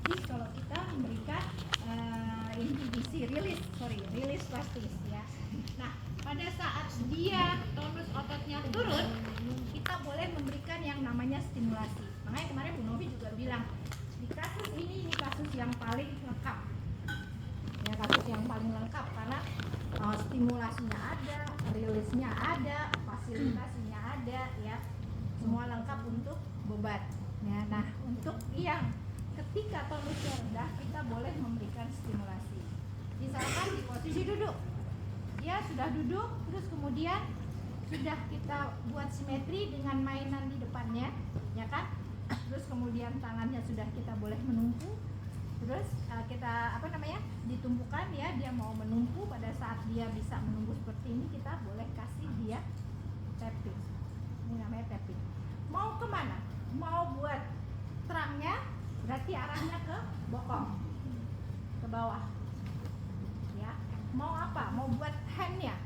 spastis kalau kita memberikan inhibisi, rilis spastis ya. Nah, pada saat dia tonus ototnya turun, kita boleh memberikan yang namanya stimulasi. Makanya kemarin Bu Novi juga bilang, di kasus ini kasus yang paling lengkap. Ya, kasus yang paling lengkap karena stimulasinya ada, rilisnya ada, fasilitasinya ada ya. Semua lengkap untuk beban. Ya, nah, untuk yang ketika tonusnya rendah, kita boleh memberikan stimulasi. Misalkan di posisi duduk, dia sudah duduk, terus kemudian sudah kita buat simetri dengan mainan di depannya, ya kan? Terus kemudian tangannya sudah kita boleh menumpu, terus kita ditumpukan ya, dia mau menumpu. Pada saat dia bisa menumpu seperti ini, kita boleh kasih dia tapping. Ini namanya tapping. Mau kemana? Mau buat terangnya, berarti arahnya ke bokong, ke bawah. Ya, mau apa? Mau buat handnya,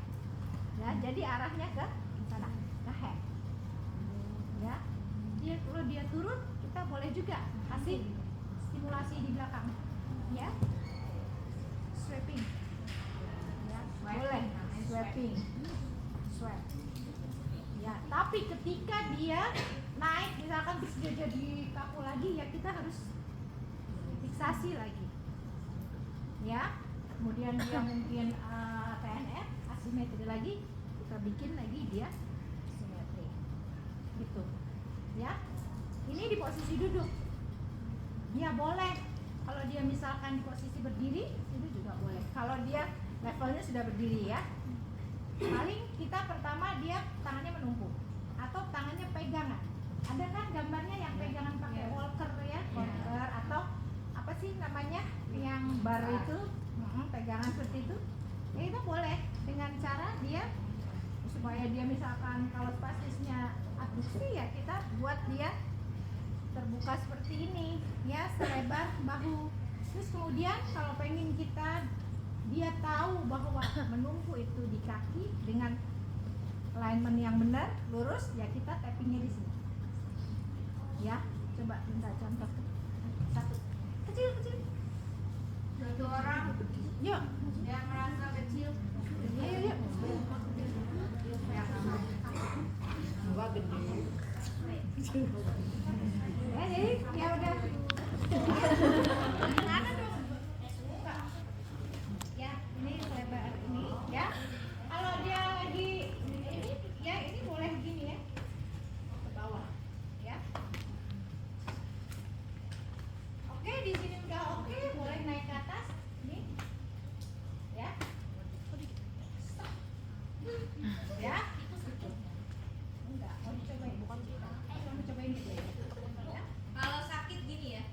ya. Jadi arahnya ke sana, ke hand. Ya, kalau dia turun, kita boleh juga kasih stimulasi di belakang, ya. Sweeping, ya, boleh sweeping, swap. Ya, tapi ketika dia naik, misalkan terus dia jadi kaku lagi, ya kita harus fiksasi lagi, ya. Kemudian dia mungkin TNF, asimetri lagi, kita bikin lagi dia simetri, gitu, ya. Ini di posisi duduk, dia boleh. Kalau dia misalkan di posisi berdiri, itu juga boleh. Kalau dia levelnya sudah berdiri, ya. Paling kita pertama dia tangannya menumpuk atau tangannya pegangan. Ada kan gambarnya yang pegangan pakai walker ya, walker atau apa sih namanya yang bar itu, pegangan seperti itu. Ya itu boleh dengan cara dia supaya dia misalkan kalau spastisnya abduksi, ya kita buat dia terbuka seperti ini, ya, selebar bahu. Terus kemudian kalau pengen kita dia tahu bahwa menumpu itu di kaki dengan alignment yang benar, lurus, ya kita tappingnya di sini. Ya, coba minta contoh. Satu, kecil. Satu orang, yuk, yang merasa kecil. Yuk. Gua gede. Ya udah. Mana dong? Ya, ini lebar ini, ya. Kalau dia lagi ini, ya ini boleh begini ya, ke bawah, ya. Oke, di sini udah oke, boleh naik ke atas, ini, ya. Ya. Enggak, mau dicobain, bukan kita. Mau cobain gitu ya. Kalau sakit gini ya,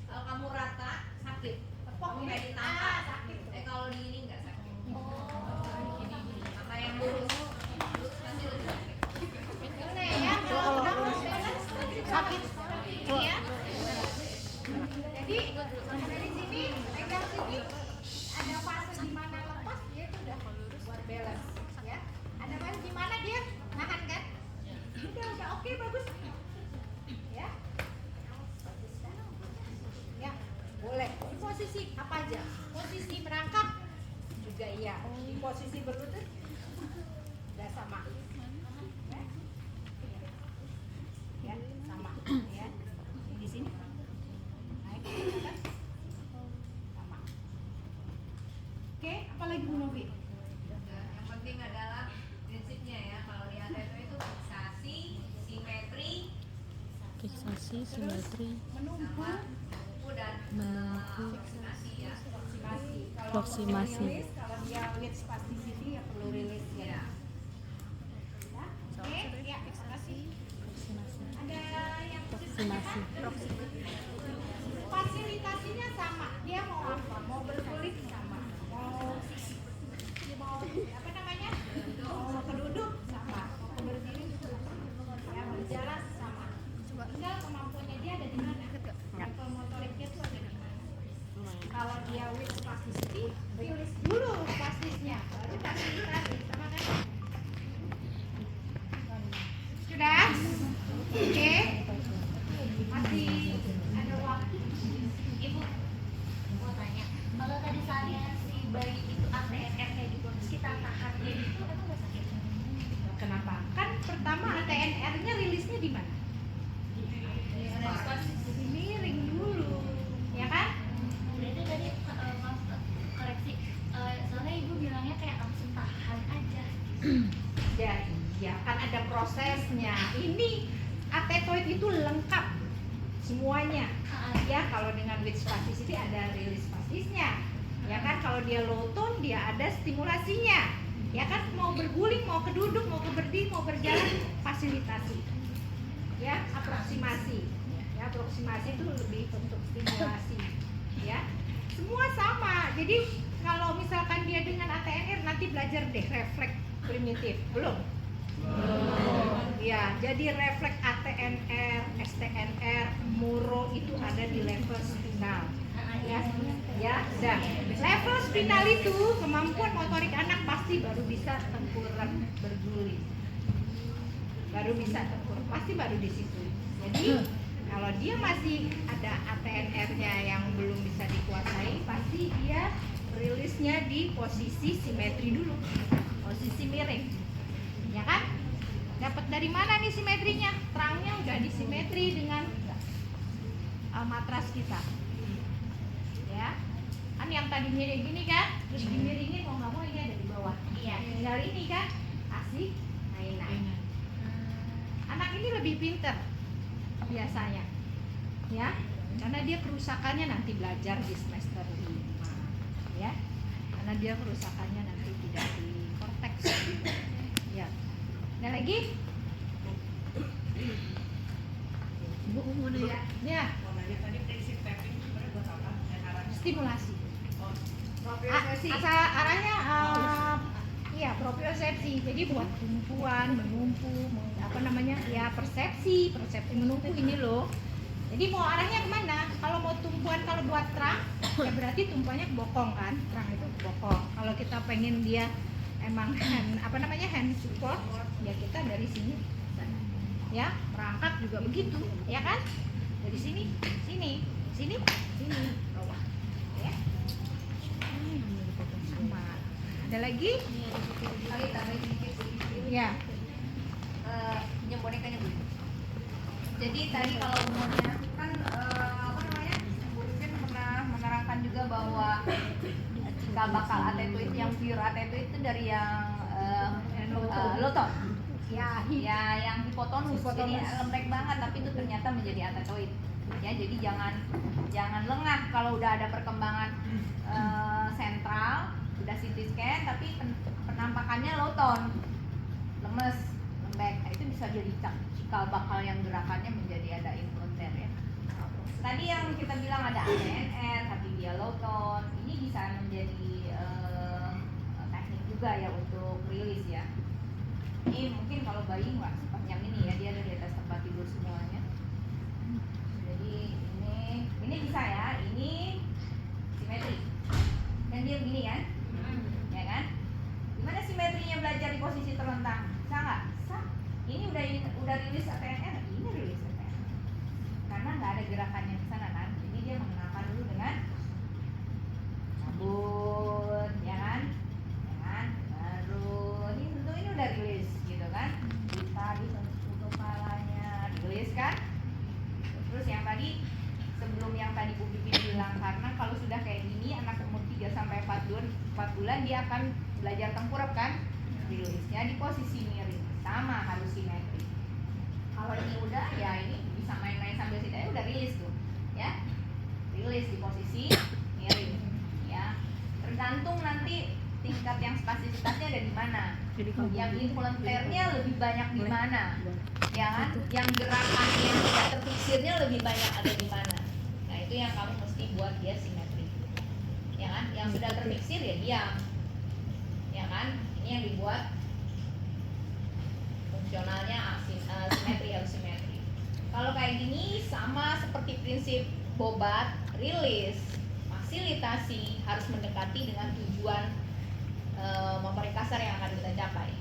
kalau kamu rata sakit, Tepok kamu kayak ini. ditampar. Sakit. Kalau di ini nggak sakit. Maka yang Lurus. lurus pasti lebih sakit. Ini ya, kalau udah balance sakit seperti ini ya. Jadi dari sini pegang sini, ada fase di mana lepas, dia itu udah buat balance ya. Ada fase di mana dia nahan kan? Udah oke, bagus. Ya. Ya, boleh. Di posisi apa aja? Posisi merangkap juga iya. Di posisi berlutut udah sama. Ya, sama. Ya. Di sini. Naik ke atas. Sama. Oke, apalagi Bu Novi? Yang penting adalah prinsipnya ya, kalau di ATP itu fiksasi, simetri, Fiksasi, simetri, Menumpu, dan menumpu, vaksinasi ya. aplikasi. Kalau Aplikasi. mau rilis, kalau dia with spasticity ya perlu rilis ya. Ya. Ya. Oke, ya, makasih. Ada yang aplikasi. fasilitasinya sama. Dia mau apa? Mau berkulit sama. Mau apa namanya? Mau keduduk sama. Mau berdiri sama. Ya, berjalan sama. Tinggal kemampuannya dia ada di mana? Level motoriknya tuh ada di mana? Kalau dia with spasticity, rilis dulu spastisnya. Baru fasilitasi, sama kan? Sudah? Oke. Masih ada waktu. Ibu itu lengkap semuanya. Ya, kalau dengan with spasticity ada release spastisnya. Ya kan, kalau dia low tone dia ada stimulasinya. Ya kan, mau berguling, mau keduduk, mau ke berdiri, mau berjalan, fasilitasi. Ya, aproksimasi. Ya, aproksimasi itu lebih untuk stimulasi. Ya, semua sama. Jadi kalau misalkan dia dengan ATNR nanti belajar deh refleks primitif. Belum? Ya, jadi refleks ATNR, STNR, muro itu ada di level spinal. Ya, dan level spinal itu kemampuan motorik anak pasti baru bisa tengkurap berguling. Baru bisa tengkurap, pasti baru di situ. Jadi kalau dia masih ada ATNR-nya yang belum bisa dikuasai, pasti dia rilisnya di posisi simetri dulu, posisi miring, ya kan? Dapat dari mana nih simetrinya? Terangnya udah disimetri dengan matras kita, ya kan? Yang tadinya kayak gini kan, terus dimiringin, mau nggak mau ini ada di bawah. Iya. Tinggal ini kan, asik, naik. Anak ini lebih pinter biasanya, ya, karena dia kerusakannya nanti belajar di semester 5, ya, karena dia kerusakannya nanti tidak di korteks, ya. Ada lagi? Bu, mau nanya. Ya, Tadi prinsip tapping sebenarnya buat apa dan arahnya? stimulasi. Propriosepsi. Asal arahnya, iya, propriosepsi. Jadi buat tumpuan, menumpu, apa namanya, ya persepsi menumpu ini loh. Jadi mau arahnya kemana? Kalau mau tumpuan, kalau buat terang, ya berarti tumpuannya ke bokong kan? Terang itu ke bokong. Kalau kita pengen dia emang hand support, ya kita dari sini ke sana. Ya, merangkak juga begitu, ya kan? Dari sini, sini, bawah. Ya. Sama. Ada lagi? Kali tambahin sedikit. Ya. Yang bonekanya Bu. Jadi tadi kalau umumnya kan apa namanya, Bu Ipin pernah menerangkan juga bahwa cikal bakal atetoid yang pure atetoid itu dari yang loton. Ya, yang hipotonus. Jadi lembek banget, tapi itu ternyata menjadi atetoid. Ya, jadi jangan lengah kalau udah ada perkembangan sentral, udah CT scan, tapi penampakannya loton, lemes, lembek. Nah, itu bisa jadi cikal bakal yang gerakannya menjadi ada involunter ya. Tadi yang kita bilang ada ATNR, tapi dia loton, ini bisa menjadi teknik juga ya untuk rilis ya. Ini mungkin kalau bayi nggak sepanjang ini ya, dia ada di atas tempat tidur semuanya. Jadi ini bisa ya, ini simetri. Dan dia begini kan, ya kan? Gimana simetrinya belajar di posisi terlentang? Bisa nggak? Bisa. Ini udah rilis ATNR, ini rilis ATNR. Karena nggak ada gerakannya ke sana kan, jadi dia mengenalkan dulu dengan cabut, ya kan? Baru ini udah rilis gitu kan? Kita disentuh kepalanya, rilis kan? Terus yang tadi, sebelum yang tadi Bu Pipin bilang, karena kalau sudah kayak gini anak umur 3-4 bulan dia akan belajar tengkurap kan? Rilisnya di posisi miring, sama harus simetri. Kalau ini udah, ya ini bisa main-main sambil sit aja, udah rilis tuh, ya. Rilis di posisi miring, ya. Tergantung nanti tingkat yang spasisitasnya ada di mana. Yang involunternya lebih banyak di mana, ya kan? Yang gerakan yang tidak terfiksirnya lebih banyak ada di mana. Nah, itu yang kamu mesti buat dia simetri, ya kan? Yang sudah terfiksir ya diam, ya kan? Ini yang dibuat fungsionalnya simetri, harus simetri. Kalau kayak gini sama seperti prinsip bobat, rilis, fasilitasi harus mendekati dengan tujuan motorik kasar yang akan kita capai,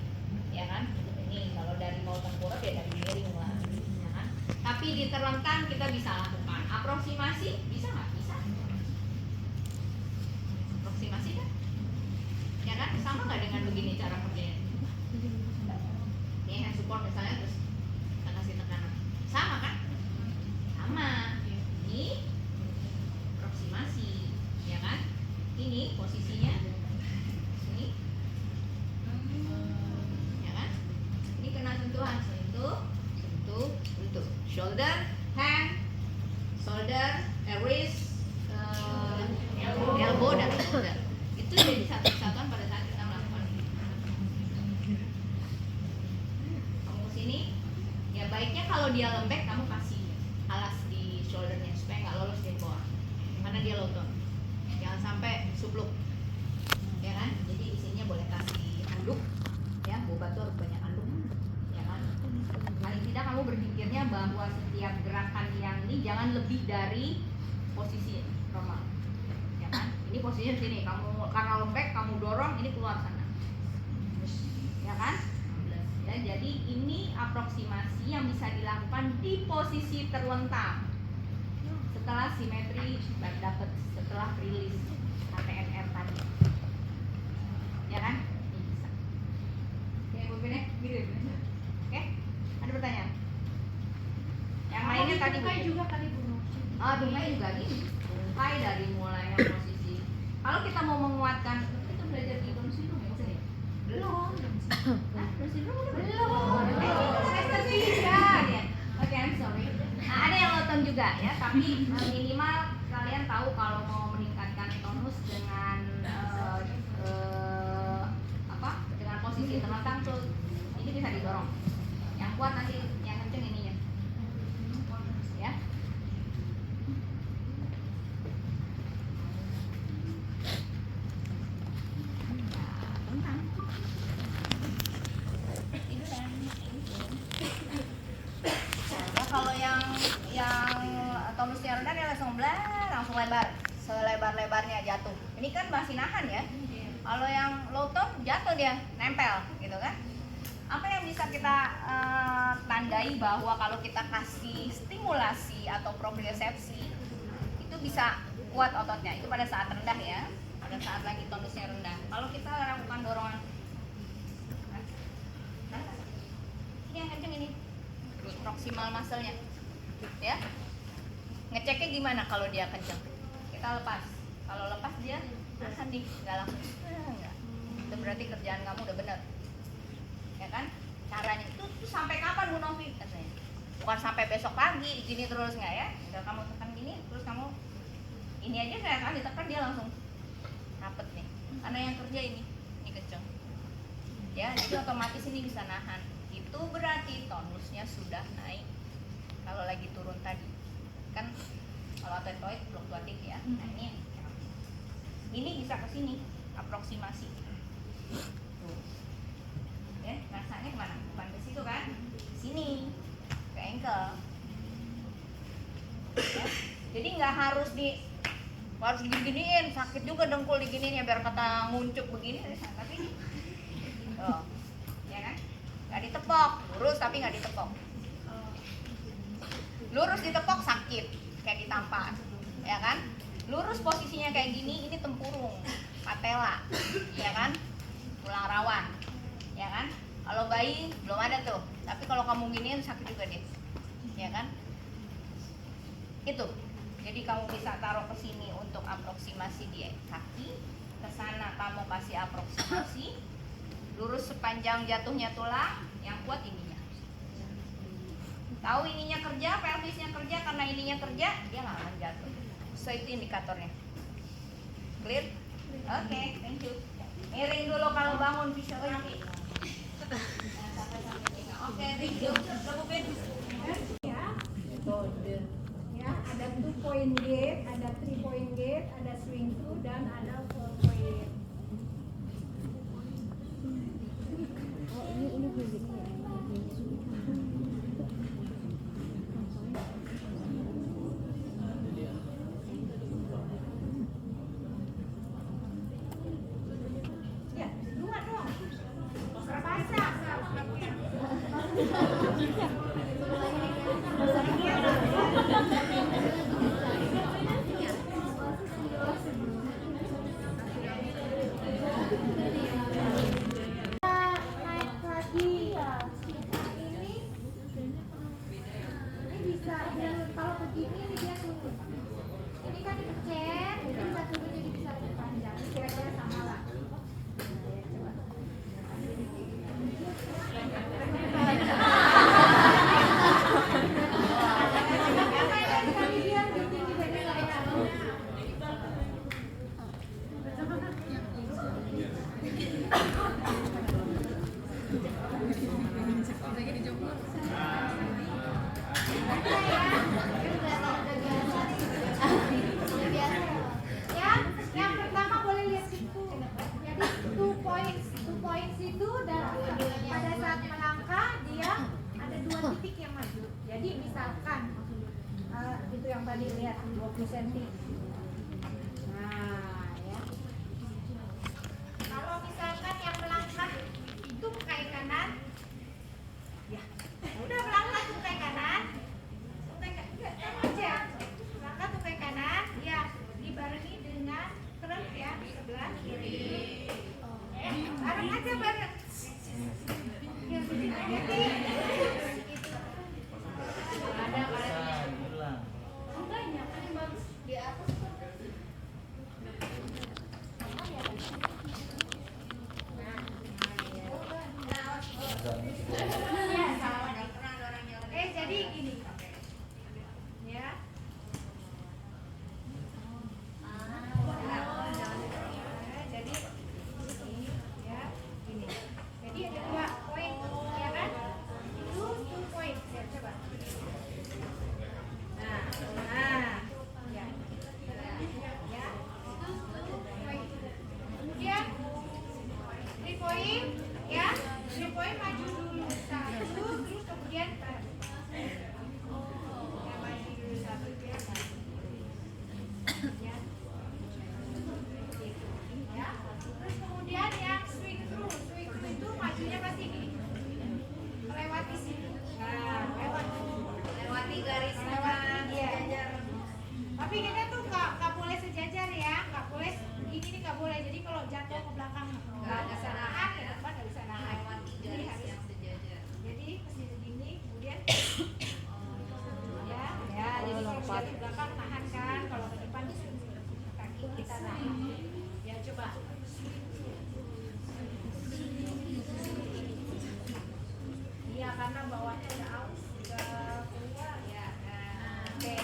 ya kan? Ini kalau dari mau tengkurap ya dari miring lah, ya kan? Tapi di terlentang kita bisa lakukan aproksimasi, bisa nggak? Bisa. Aproksimasi kan? Ya kan? Sama nggak dengan begini cara kerjanya? Ini hand support misalnya, terus kita kasih tekanan, sama kan? Sama. Ini aproksimasi, ya kan? Ini posisinya ini, ya kan? Ini kena sentuhan, sentuh, shoulder, hand, shoulder, wrist, elbow dan shoulder. Itu jadi satu kesatuan pada saat kita melakukan ini. Kamu kesini, ya baiknya kalau dia lembek kamu kasih alas di shouldernya supaya nggak lolos dari bawah, karena dia low tone. Jangan sampai subluk, ya kan? Jadi di sininya boleh kasih anduk, ya boba tuh harus banyak anduk, ya kan? Paling tidak kamu berpikirnya bahwa setiap gerakan yang ini jangan lebih dari posisi normal, ya kan? Ini posisinya di sini, kamu karena lembek kamu dorong ini keluar sana, ya kan? Ya, jadi ini aproksimasi yang bisa dilakukan di posisi terlentang setelah simetri dapat, setelah rilis ATNR tadi, ya kan? Ini bisa. Oke, Bu Vina, gitu. Oke, ada pertanyaan? Yang lainnya tadi Tungkai juga kali Bu. oh, tungkai juga gini. Tungkai dari mulai yang posisi. Kalau kita mau menguatkan, kita belajar di Down syndrome ya, maksudnya? Belum. Hah, Down syndrome udah belum. Semester 3 ya. Oke, I'm sorry. Nah, ada yang loton juga ya, tapi minimal kalian tahu kalau mau meningkatkan tonus dengan dengan posisi terlentang tuh ini bisa didorong. Yang kuat nanti yang kenceng ininya. Ya. Tentang. Ya, kalau yang tonusnya rendah dia langsung lebar, selebar-lebarnya jatuh. Ini kan masih nahan ya. Kalau yang low tone jatuh dia, nempel gitu kan. Apa yang bisa kita tandai bahwa kalau kita kasih stimulasi atau propriosepsi itu bisa kuat ototnya. Itu pada saat rendah ya, pada saat lagi tonusnya rendah. Kalau kita lakukan dorongan, ini yang kenceng ini, proximal muscle-nya, ya. Ngeceknya gimana kalau dia kenceng? Kita lepas. Kalau lepas dia nahan nih, nggak langsung. Enggak. Itu berarti kerjaan kamu udah bener. Ya kan? Caranya itu sampai kapan Bu Novi katanya? Bukan sampai besok pagi gini terus nggak ya? Udah kamu tekan gini, terus kamu ini aja kayak kan ditekan dia langsung rapet nih. Karena yang kerja ini kenceng. Ya, jadi otomatis ini bisa nahan. Itu berarti tonusnya sudah naik. Kalau lagi turun tadi, kan kalau ateltoid fluktuatif ya. Nah ini bisa ke sini, aproksimasi. Tuh. Ya, rasanya kemana? Bukan ke situ kan? Sini, ke ankle. Ya. Jadi nggak harus diginiin, sakit juga dengkul diginiin ya biar kata nguncuk begini, tapi ini, oh, ya kan? Nggak ditepok, lurus tapi nggak ditepok. Lurus ditepok sakit, kayak ditampar, ya kan? Lurus posisinya kayak gini, ini tempurung, patella, ya kan? Tulang rawan, ya kan? Kalau bayi belum ada tuh, tapi kalau kamu giniin sakit juga deh, ya kan? Itu. Jadi kamu bisa taruh ke sini untuk aproksimasi di kaki, ke sana kamu kasih aproksimasi, lurus sepanjang jatuhnya tulang, yang kuat ininya. Tahu ininya kerja, pelvisnya kerja, karena ininya kerja, dia nggak akan jatuh. So itu indikatornya. Clear? Oke, thank you. Miring dulu kalau bangun fisiologi. Oke, thank you. Ya, ada 2 point gate, ada 3 point gate, ada swing through dan ada 4 point. Ya, 2 doang. Pasang. Naik lagi ya. Ini bisa kalau begini ini dia turun. Ini kan dipecet, ini bisa turun jadi bisa lebih panjang. Kira-kira sama lah. Coba. tadi lihat 20 cm. Nah, ya. Kalau misalkan yang melangkah itu tungkai kanan, ya, udah melangkah tungkai kanan, tungkai kanan, sama aja. Melangkah tungkai kanan, ya, dibarengi dengan krem ya sebelah kiri. Bareng aja bareng. Ya, hati-hati. Ada karetnya. Enggaknya kan yang bagus di atas. Jadi gini ya. Jadi ini ya, gini. Jadi ada 2 poin ya kan? Itu 2 poin. Ya, coba. Nah, ya. Ya, itu 2 poin. Kemudian 3 poin ya. 3 poin maju dulu 1, terus kemudian ya, maju dulu 1 ya. Ya. Ya. Terus kemudian yang swing through itu majunya pasti gini. Melewati sini. Nah, lewati garis sejajar. Tapi kita tuh nggak boleh sejajar ya, nggak boleh ini nih nggak boleh. Jadi kalau jatuh ke belakang nggak bisa nahan, ke depan nggak bisa nahan. Lewati Jadi garis harus yang sejajar. jadi kesini gini, kemudian ya, jadi kalau jatuh ke belakang nahan kan, kalau ke depan kaki kita nahan. Ya coba. Iya karena bawahnya udah aus, udah keluar ya. Oke.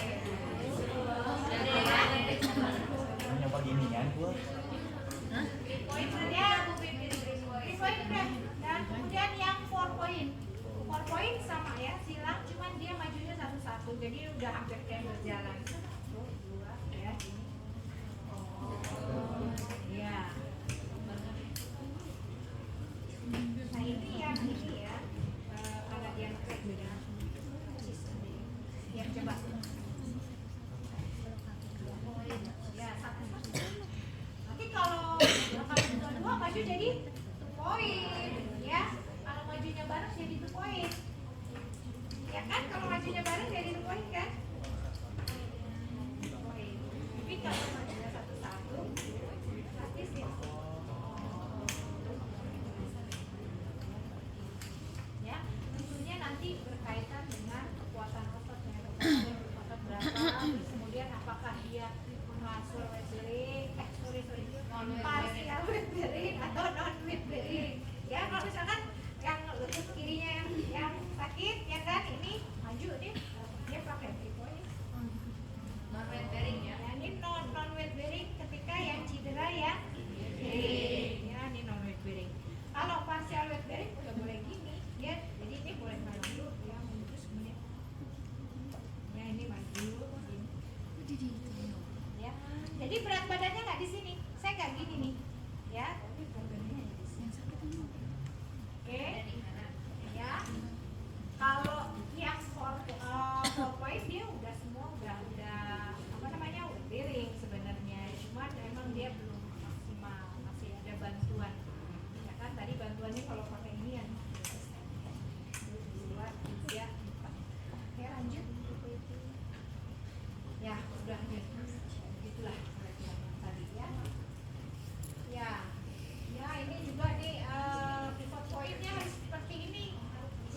Nyoba gini kan gua. Poin ya, 3 poin udah. Dan kemudian yang 4 poin. 4 poin sama ya, silang cuman dia majunya satu-satu. Jadi udah hampir kayak berjalan. 1, 2 ya, ini. Ya. Nah ini yang ini ya, karena dia ngetrek dengan ya coba. Ya satu-satu. Nanti kalau dua maju jadi 2 poin, ya. Kalau majunya bareng jadi 2 poin, ya kan? Kalau majunya bareng jadi 2 poin kan? 2 poin. Tapi kalau majunya satu-satu, pasti sih. Ya, tentunya nanti berkaitan dengan kekuatan ototnya. Otot berapa? Kemudian apakah dia partial weight bearing, partial weight bearing atau non weight bearing? Ya, kalau misalkan yang lutut kirinya yang sakit, ya kan? Ini maju nih, dia pakai 3 poin. Non weight bearing ya. Ya, ini non weight bearing ketika yang cedera ya. Ya, ini non weight bearing. Kalau partial weight bearing udah boleh gini, ya. Jadi ini boleh maju, ya, terus kemudian. Ya, ini maju, gini. Ya. Jadi berat badannya nggak di sini. Saya nggak gini nih. Ya, tapi berat badannya di sini. Oke. Ya. Kalau yang 4 poin dia udah semua udah apa namanya weight bearing sebenarnya. Cuman memang dia belum maksimal, masih ada bantuan. Ya kan tadi bantuannya kalau pakai ini yang 2, 3, 4. Oke, lanjut. Ya, udah gitulah tadi ya. Ya. Ya, ini juga nih pivot pointnya harus seperti ini.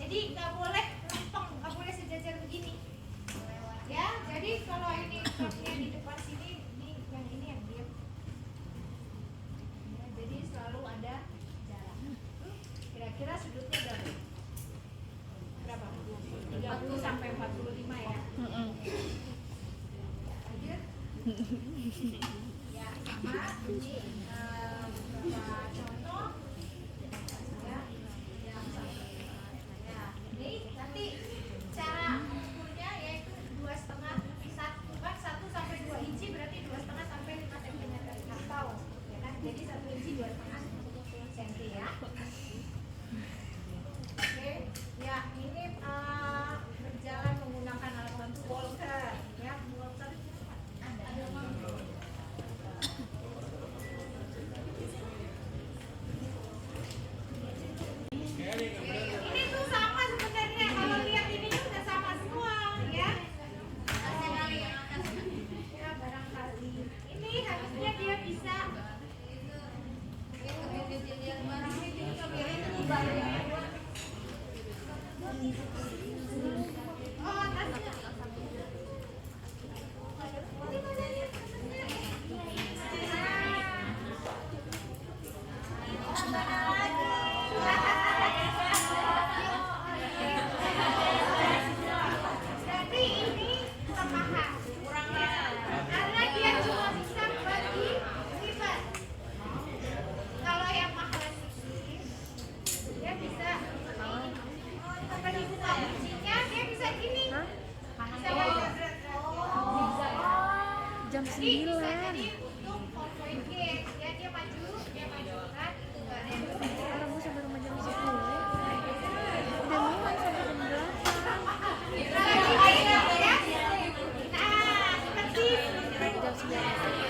Jadi nggak boleh lempeng, nggak boleh sejajar begini. Ya, jadi kalau ini truknya di depan sini, ini yang diam. Ya, jadi selalu ada jarak. Kira-kira sudutnya berapa? 30 sampai 45 ya. Lanjut. Ya, sama ini beberapa contoh. Ya, yang ya, ini nanti cara ukurnya yaitu 2,5 bukan 1 sampai 2 inci, berarti 2,5 sampai 5 cm atau ya kan, jadi 1 inci 2,5 cm ya. Oke, ya ini berjalan menggunakan alat bantu walker ya. Walker Jadi bisa jadi untuk point gate ya, dia maju kan, ada yang Orang mau sampai rumah jam 10. Udah mulai sampai jam 8.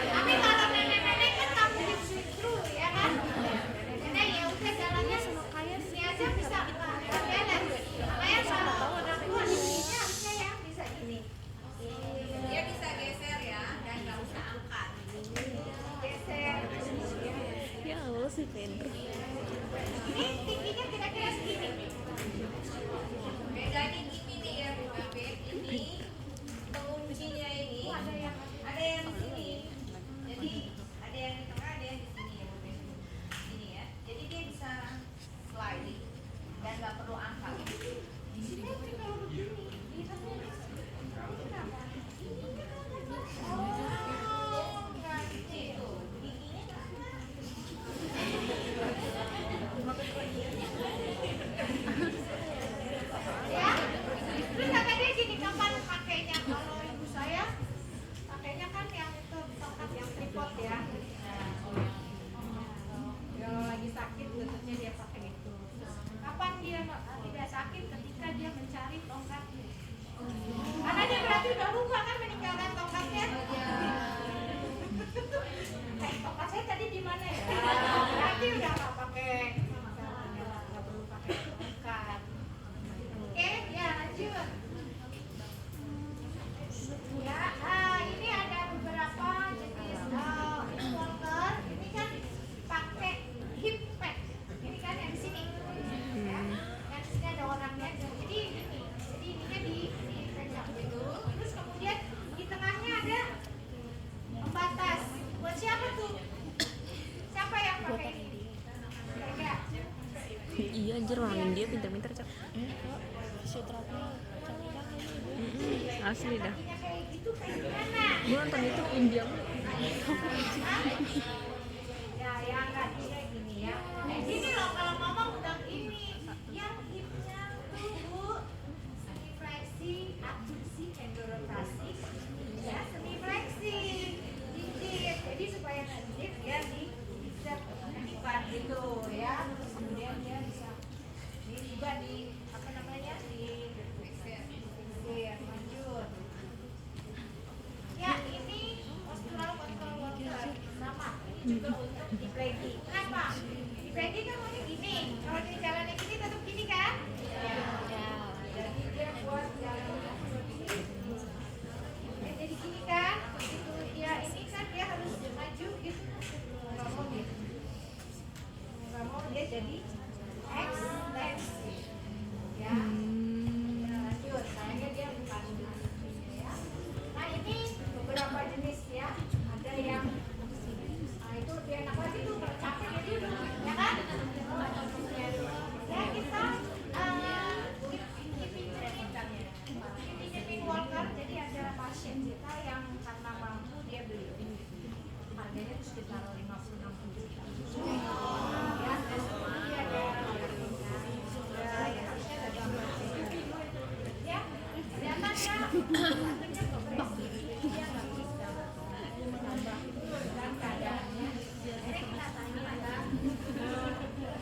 tapi kalau nenek-nenek kan kamu di situ ya kan, nenek ya udah jalannya sini aja bisa beres. Makanya kalau orang tua ininya harusnya yang bisa gini, Dia bisa geser ya dan nggak usah angkat. geser. Ya Allah sih Pedro. Ini tingginya kira-kira segini. Bedanya gini nih ya Bu Bebek, ini penguncinya ini ada yang di sini. Jadi ada yang di tengah, ada yang di sini ya Bu Bebek. Sini ya. Jadi dia bisa sliding dan nggak perlu angkat. Di sini kalau begini, di tengah ini kenapa? Oh, enggak gitu. Giginya kenapa? Ya, terus kata dia gini, kapan pakainya? Kalau ibu saya pakainya kan yang itu tongkat yang tripod ya. Kalau lagi sakit lututnya dia pakai itu. Kapan dia tidak sakit? Ketika dia mencari tongkatnya. Karena dia berarti udah lupa kan meninggalkan tongkatnya. Tongkat saya tadi di mana ya? Berarti udah nggak pakai, nggak perlu pakai tongkat. Oke, ya lanjut. Ya, ini ada beberapa jenis walker. Ini kan pakai hip pad. Ini kan yang di sini. Ya. Yang di sini ada orangnya. Jadi ini, ininya dipegang gitu. Terus kemudian di tengahnya ada pembatas. Buat siapa tuh? Siapa yang pakai ini? Kira-kira? Iya anjir, orang India pintar-pintar cak. Fisioterapi asli dah. Kakinya kayak gitu kayak gimana? Gue nonton itu India mulu. Ya, yang kakinya gini ya. Gini loh kalau ngomong udah gini. Yang hipnya tuh Bu, semi fleksi, abduksi, endorotasi. Ya, semi fleksi. Dikit. Jadi supaya nanti dia bisa lipat gitu ya. Terus kemudian dia bisa ini juga di apa namanya? Di lanjut. Ya, ini postural control walker sama. Ini juga untuk di planking. Kenapa? Di planking kan maunya gini. Kalau di jalannya gini tetap gini kan? Ya. Jadi dia buat jalannya seperti ini. Jadi gini kan? Begitu dia ini kan dia harus maju gitu. Nggak mau gitu. Nggak mau dia jadi extensi. Ya. Ya, lanjut. Sayangnya dia bukan ya. Nah ini beberapa jenis ya. Ada yang itu lebih enak lagi tuh kalau capek ya dulu, ya kan? Ya kita keeping walker. Jadi ada pasien kita yang karena mampu dia beli. Harganya itu sekitar 50-60 juta. Ya, dan ini ada ya harusnya ada gambar. Ya, ternyata dia bentuknya progresif. Dia nggak bisa menambah dan keadaannya. Jadi kita tanya kan,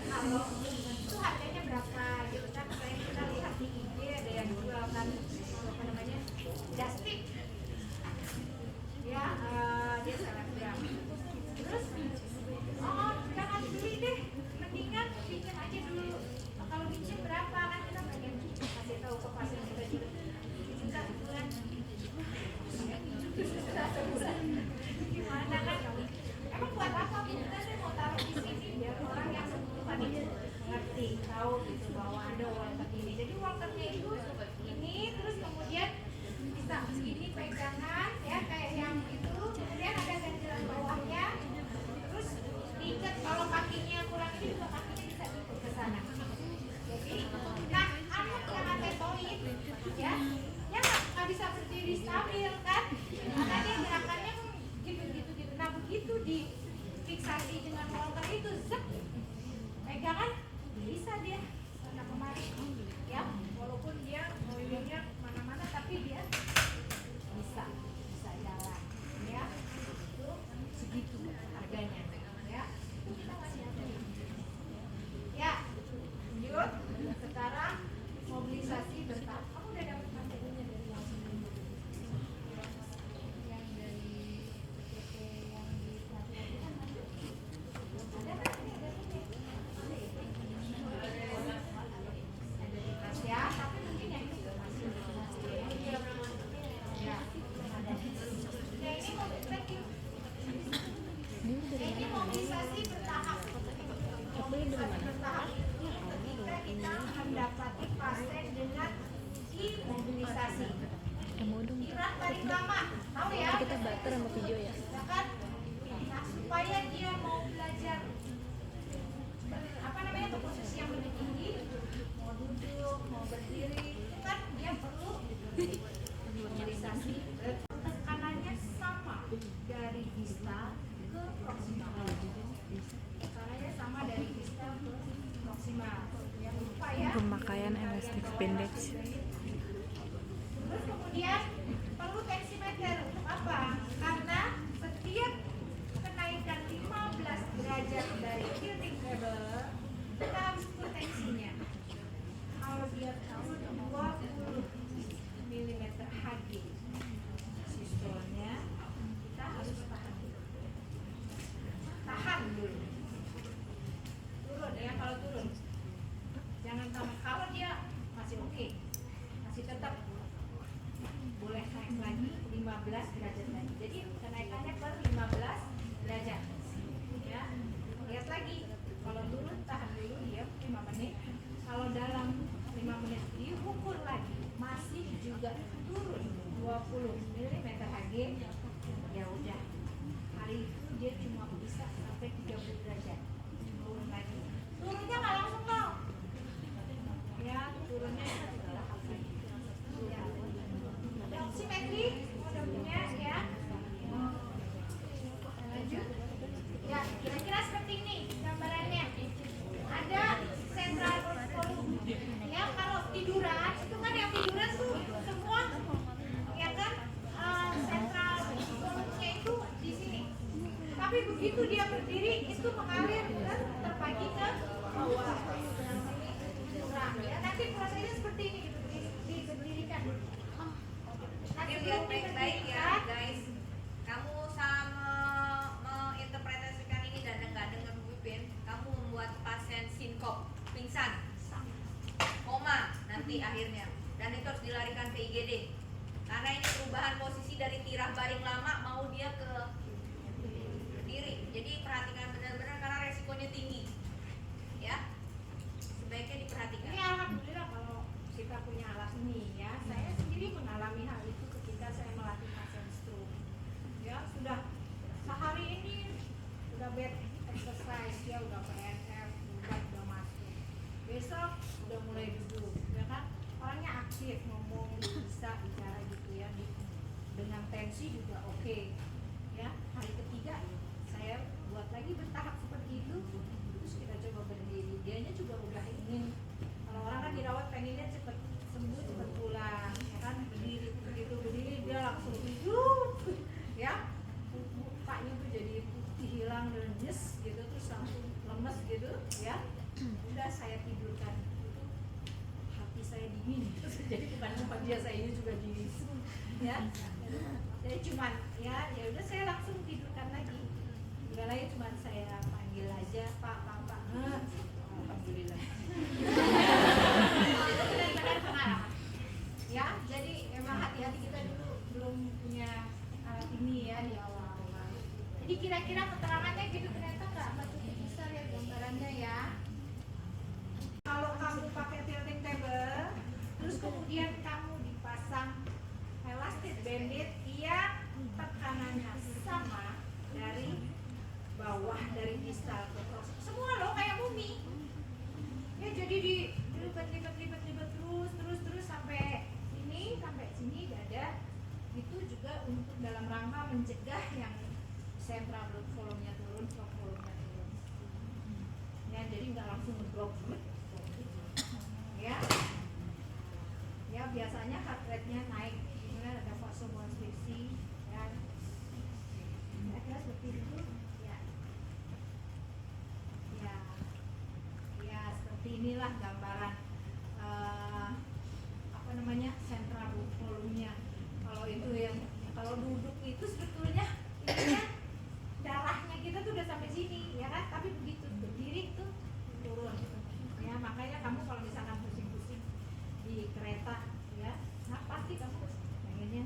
kalau itu harganya berapa gitu kan? Kayak kita lihat di IG ada yang jual kan apa namanya plastik. Ya, dia selebgram. Terus, oh jangan beli deh, mendingan pinjam aja dulu. Kalau pinjam berapa kan kita pengen kasih tahu ke pasien kita juga. Juta sebulan. Juta sebulan. Gimana kan? Emang buat apa kita sih mau taruh di sini biar orang yang sebelumnya ngerti, tahu gitu bahwa ada walker ini. Jadi walkernya itu ini, terus kemudian bisa begini pegangan ya kayak yang itu. Kemudian ada ganjelan bawahnya. Terus diikat kalau kakinya kurang ini juga kakinya bisa diikat ke sana. Jadi, nah anak yang atetoid ya, ya nggak bisa berdiri stabil kan? Karena dia gerakannya gitu. Nah begitu difiksasi dengan walker itu, zep, pegangan bisa dia sana kemari ya, walaupun dia mobilnya kemana-mana tapi dia bisa jalan ya. Ya ini thank you. Ini mobilisasi bertahap. Mobilisasi bertahap. Ketika kita mendapati pasien dengan imobilisasi. Istirahat paling lama, tahu ya? Kita barter sama video ya. Ya kan? Nah, supaya dia mau belajar apa namanya tuh posisi yang lebih tinggi, mau duduk, mau berdiri, itu kan dia perlu mobilisasi. Tekanannya sama dari distal ke proksimal. Tekanannya sama dari distal ke proksimal. Yang lupa ya. Pemakaian elastic bandage. Terus kemudian perlu tensimeter untuk apa? Karena setiap kenaikan 15 derajat dari tilting table kita harus ukur tensinya. Kalau dia tahu 20 mm Hg sistolnya, kita harus tahan dulu. Turun ya, kalau turun jangan tambah. Kalau dia masih oke, masih tetap boleh naik lagi 15 derajat lagi. Jadi kenaikannya per 15 derajat. Ya. Lihat lagi. Kalau turun tahan dulu ya 5 menit. Kalau dalam 5 menit diukur lagi masih juga turun 20 mm Hg. Ya udah. Hari itu dia cuma bisa sampai 30 derajat. Turun lagi. Turunnya nggak langsung nol. Ya, turunnya setelah ya. Oximetri udah punya ya. Lanjut. Ya, kira-kira seperti ini gambarannya. Ada central volume. Ya, kalau tiduran itu kan yang tiduran tuh semua ya kan central volume-nya itu di sini. Tapi begitu dia berdiri itu mengalir dan terbagi ke bawah. Kurang ya. Nanti prosesnya seperti ini diberdirikan. Ini lihat baik-baik ya guys. Kamu sama menginterpretasikan ini dan nggak dengar Bu Pipin, kamu membuat pasien sinkop, pingsan, koma nanti akhirnya, dan itu harus dilarikan ke IGD. Karena ini perubahan posisi dari tirah baring lama mau dia ke berdiri. Jadi perhatikan benar-benar karena resikonya tinggi. Ya, sebaiknya diperhatikan. Ini alhamdulillah kalau kita punya alat ini ya. Saya sendiri mengalami hal itu ketika saya melatih pasien stroke. Ya sudah sehari ini udah bed exercise ya, udah PNF, udah masuk. Besok udah mulai duduk, ya kan? Orangnya aktif, ngomong bisa bicara gitu ya. Dengan tensi juga oke. Ya hari ketiga saya buat lagi bertahap seperti itu. Terus kita coba berdiri. Dianya juga udah ingin. Kalau orang kan dirawat pengennya cepet sembuh, cepet pulang, ya kan? Berdiri, begitu berdiri dia langsung hidup, ya. Mukanya tuh jadi putih, hilang dan nyes gitu, terus langsung lemes gitu, ya. Udah saya tidurkan. Hati saya dingin. Jadi bukan tempat dia, saya ini juga dingin, ya. Jadi cuman ya udah saya langsung tidurkan lagi. Enggak lagi cuman saya panggil aja Pak. Alhamdulillah. Benar-benar pengalaman. Ya, jadi emang hati-hati kita dulu belum punya alat ini ya di awal-awal. Jadi kira-kira keterangannya gitu ternyata nggak begitu besar ya gambarannya ya. Kalau kamu pakai tilting table, terus kemudian kamu dipasang elastic bandage yang tekanannya sama dari bawah dari distal ke proximal. Semua loh kayak bumi. Ya jadi dilipat terus sampai sini dada. Itu juga untuk dalam rangka mencegah yang central blood volume-nya turun, stroke volume-nya turun. Ya jadi nggak langsung drop. Ya. Ya biasanya heart rate-nya naik. Kemudian ada vasokonstriksi ya. Kira-kira seperti itu. Ya seperti inilah gambaran apa namanya central volume-nya. Kalau itu yang kalau duduk itu sebetulnya ininya darahnya kita tuh udah sampai sini ya kan, tapi begitu berdiri tuh turun ya. Makanya kamu kalau misalkan pusing-pusing di kereta ya, nah pasti kamu pengennya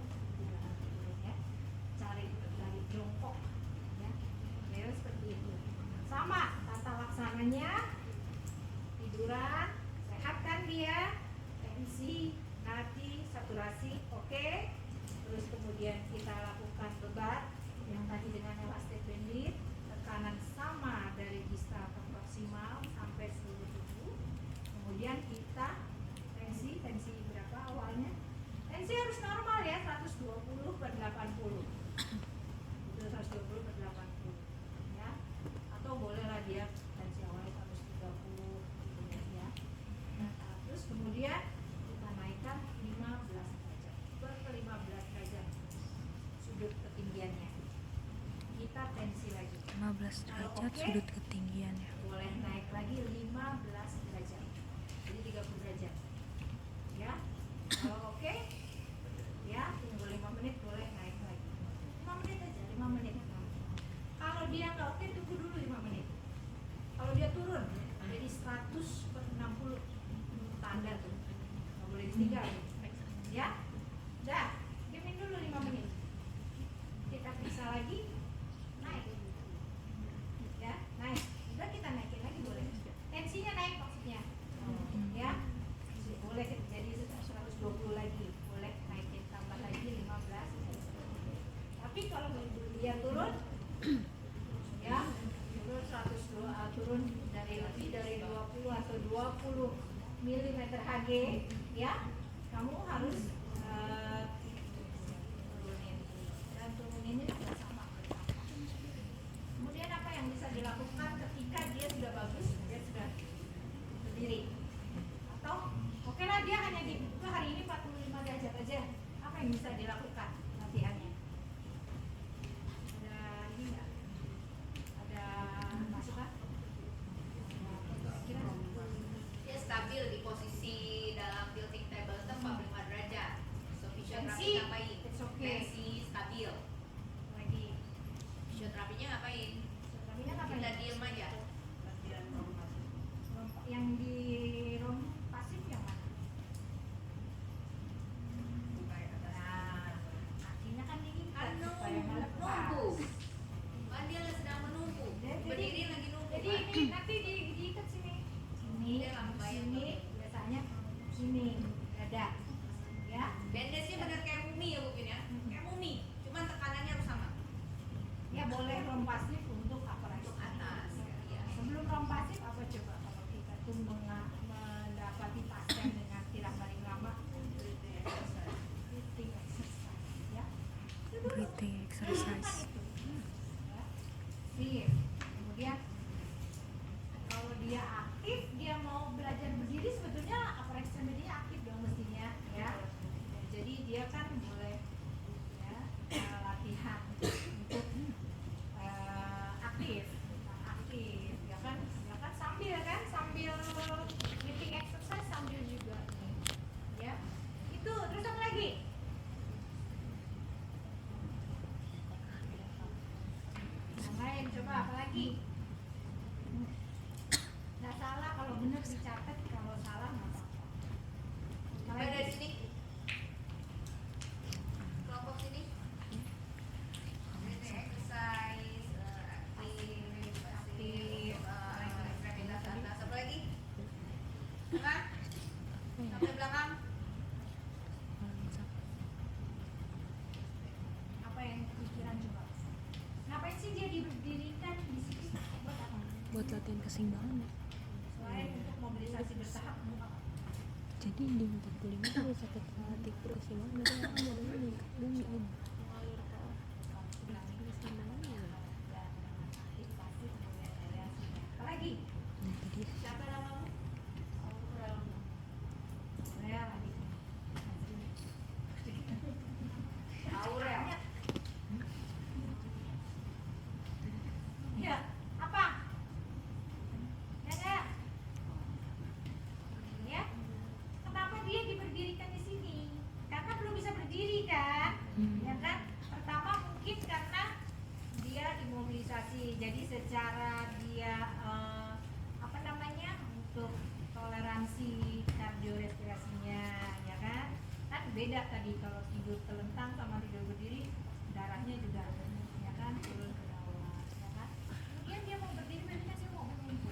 kemudian kita lakukan bebat yang tadi dengan elastic bandit, tekanan sama dari distal ke proksimal sampai seluruh tubuh. Kemudian kita tensi berapa awalnya? Tensi harus normal ya, 120/80. Itu 120/80 ya. Atau bolehlah dia tensi awalnya 130 gitu ya. Nah, terus kemudian kita naikkan 15 derajat ke 15 derajat sudut ketinggiannya. Kita tensi lagi. 15 Kalau derajat oke, sudut ketinggiannya. boleh naik lagi 15 derajat. Jadi 30 derajat. Ya. Kalau oke, ya tunggu 5 menit, boleh naik lagi. 5 menit aja, 5 menit. Kalau dia nggak oke, tunggu dulu 5 menit. Kalau dia turun jadi 100/60, tanda tuh, nggak boleh ditinggal. Ya, dah, diemin dulu 5 menit. Kita periksa lagi, naik. Ya, naik. Udah kita naikin lagi boleh. Tensinya naik maksudnya. Ya, boleh jadi 120 lagi, boleh naikin tambah lagi 15. Tapi kalau dia turun, ya turun 102, turun dari lebih dari 20 atau 20 mm Hg, ya kamu harus turunin, dan turuninnya juga sama. Kemudian apa yang bisa dilakukan ketika dia sudah bagus, dia sudah berdiri, atau oke lah dia hanya dibuka hari ini 45 derajat aja, apa yang bisa dilakukan latihannya? Ada ini nggak? Ada masukan? Kira-kira? Dia stabil di posisi dalam tilting table itu 45 derajat. So fisioterapi Tensi, ngapain? it's okay. Tensi stabil. Lagi Fisioterapinya ngapain? tadinya apa Kita ya? diem aja. latihan normal. Yang di rom pasif yang mana? Bukai atas. Nah, kakinya kan diikat Kan supaya nggak lepas. nunggu. Kan dia sedang menunggu. Jadi- Berdiri lagi nunggu. Jadi kan? ini nanti diikat sini, sini, Dia nggak bayang sini, biasanya sini, dada, ya. Bandage-nya bener kayak mumi ya mungkin ya. Kayak mumi. Cuman tekanannya harus sama. Ya boleh rom pasif untuk apa lagi? Untuk atas. Ya. Sebelum rom pasif apa coba kalau kita tuh mendapati pasien dengan tirak baring lama, breathing exercise, ya. Breathing exercise. Ya. Sip. Kemudian kalau dia aktif, dia mau belajar berdiri, sebetulnya upper extremity-nya aktif dong mestinya, ya. Dan jadi dia kan boleh ya, latihan untuk aktif, aktif, ya kan sambil lifting exercise sambil juga, ya. Itu terus apa lagi? Yang lain coba apa lagi? Nggak salah kalau benar dicatat, kalau salah nggak apa-apa. Coba dari sini. Kelompok sini. Breathing exercise, aktif, pasif, ekstremitas atas. Apa lagi? Tengah. Sampai belakang. Apa yang kepikiran coba? Ngapain sih dia diberdirikan di sini? Buat apa? Buat latihan keseimbangan. Selain untuk mobilisasi bertahap, untuk apa? Jadi di 45 tuh bisa kita latih keseimbangan. Nanti akan badannya meningkat dan mengalir ke keseimbangan ya. Aktif, pasif, kemudian variasinya. Apa lagi? Nah, tadi Siapa namamu? Aurel. Aurel lagi. Aurel. Ya, apa? Ya, ya. Kenapa dia diberdirikan di sini? Karena belum bisa berdiri kan? Ya kan? Pertama mungkin karena dia dimobilisasi. Jadi secara dia apa namanya? Untuk toleransi kardiorespirasinya, ya kan? Kan beda tadi kalau tidur telentang sama tidur berdiri, darahnya juga ya kan turun ke bawah, ya kan? Kemudian dia mau berdiri, berarti kan dia mau menunggu,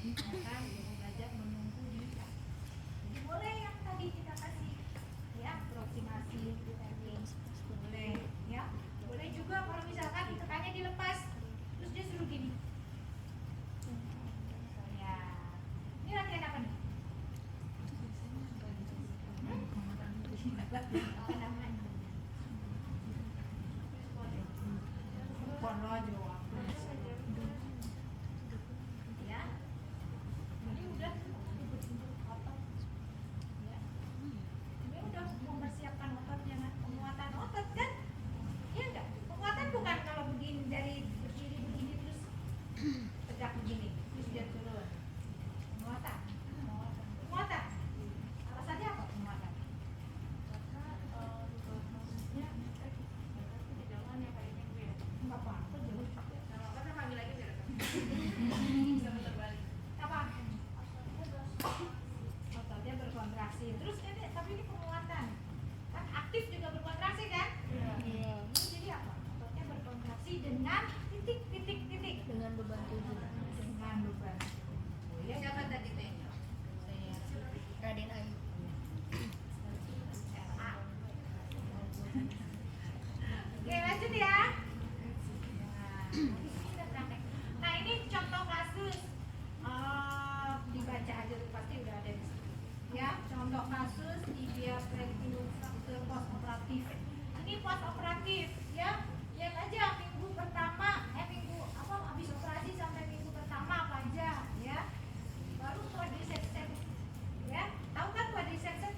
ya kan? Dia mau belajar menunggu di jadi boleh yang tadi kita kasih ya, aproksimasi teknik, boleh no jawab. Ya. Ini udah otot. Ya. Ini udah mempersiapkan otot jangan penguatan otot kan? Iya enggak? Penguatan bukan kalau begini dari berdiri begini terus tegak begini terus dia turun. Penguatan. Penguatan. Alasannya apa penguatan? Enggak apa-apa, jauh. Kalau apa saya panggil lagi biar Apa? Ototnya berkontraksi. Terus ini tapi ini penguatan. Kan aktif juga berkontraksi kan? Iya. Ini jadi apa? Ototnya berkontraksi dengan titik. Dengan beban tubuh. Dengan beban. Oh, ya. siapa tadi tehnya? Raden Ayu. RA. Oke, lanjut ya. Nah, ini contoh kasus. Dibaca aja tuh pasti udah ada di sini. Ya, contoh kasus tibia flexion fracture post operatif. Ini post operatif ya. Lihat aja minggu pertama, minggu apa habis operasi sampai minggu pertama apa aja ya. Baru quadriceps ya. Tahu kan quadriceps?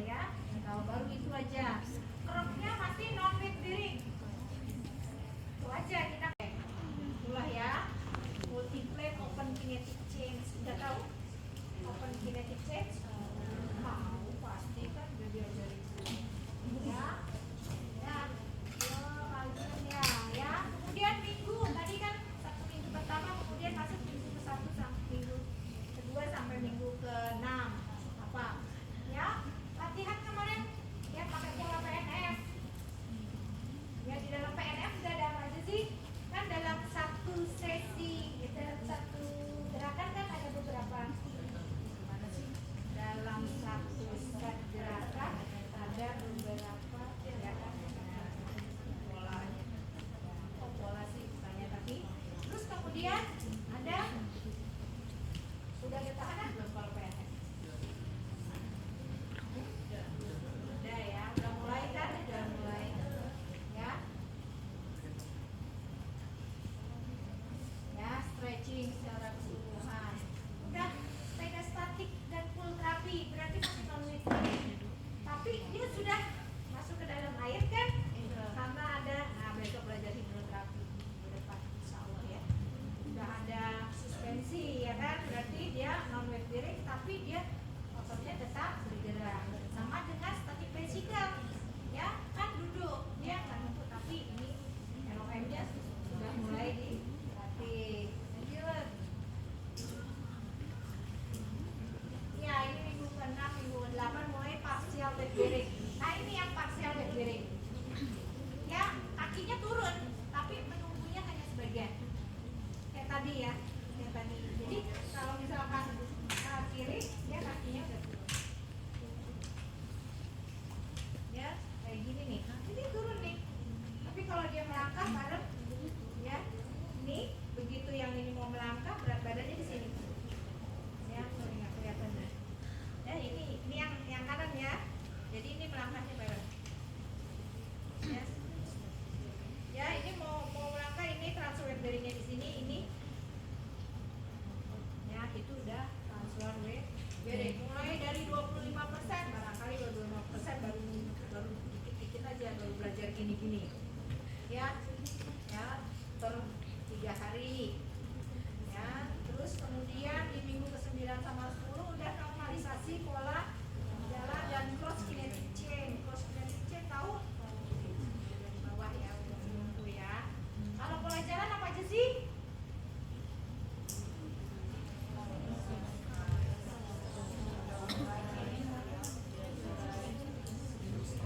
Ya, tahu baru itu aja. Kerupnya masih non weight bearing. Itu aja kita itulah ya. Multiple open kinetic change. Udah tahu? Open kinetic change? Tahu pasti kan udah diajarin. Ya. Ya. Lanjut ya. Ya. Kemudian minggu tadi kan satu minggu pertama kemudian masuk minggu ke satu sampai minggu kedua sampai minggu ke-6 apa? Ya. Latihan kemarin ya pakai pola PNF. Ya di dalam PNF udah ada apa aja sih? Kan dalam satu sesi, dalam satu gerakan kan ada beberapa. Gimana sih? Dalam satu set gerakan ada beberapa gerakan. Polanya. Oh, pola sih bukannya tapi. Terus kemudian ada sudah ketahanan belum kalau PNF? Udah ya, udah mulai kan? Udah mulai ya. Ya, stretching secara keseluruhan. Udah sepeda statik dan full terapi berarti masih non weight bearing. Tapi dia sudah masuk ke dalam air kan? Karena ada, nah besok belajar hidroterapi di depan insya Allah ya. Udah ada suspensi ya kan? Berarti dia non weight bearing tapi dia ototnya tetap bergerak. Sama dengan static bicycle ya kan duduk dia nggak nunggu tapi ini LOM-nya sudah mulai dilatih. Lanjut. Ya ini minggu ke-6, minggu ke-8 mulai partial weight bearing. Nah ini yang partial weight bearing. Ya kakinya turun tapi menunggunya hanya sebagian. Kayak tadi ya, yang tadi. Jadi kalau misalkan kiri dia kakinya udah turun. Ya kayak gini nih. Nah, ini turun nih. Tapi kalau dia melangkah bareng, ya ini begitu yang ini mau melangkah berat badannya di sini. Ya, sorry nggak kelihatan deh. Ya ini yang kanan ya. Jadi ini melangkahnya bareng. Ya. Ya ini mau melangkah ini transfer weight bearingnya di sini ini. Ya itu udah transfer weight bearing. Mulai dari 25% barangkali baru 25% baru dikit-dikit aja baru belajar gini-gini. Ya per 3 hari ya terus kemudian di minggu ke-9 sama 10 udah normalisasi pola jalan dan cross kinetic chain tahu dari bawah ya udah menunggu ya. Kalau pola jalan apa aja sih?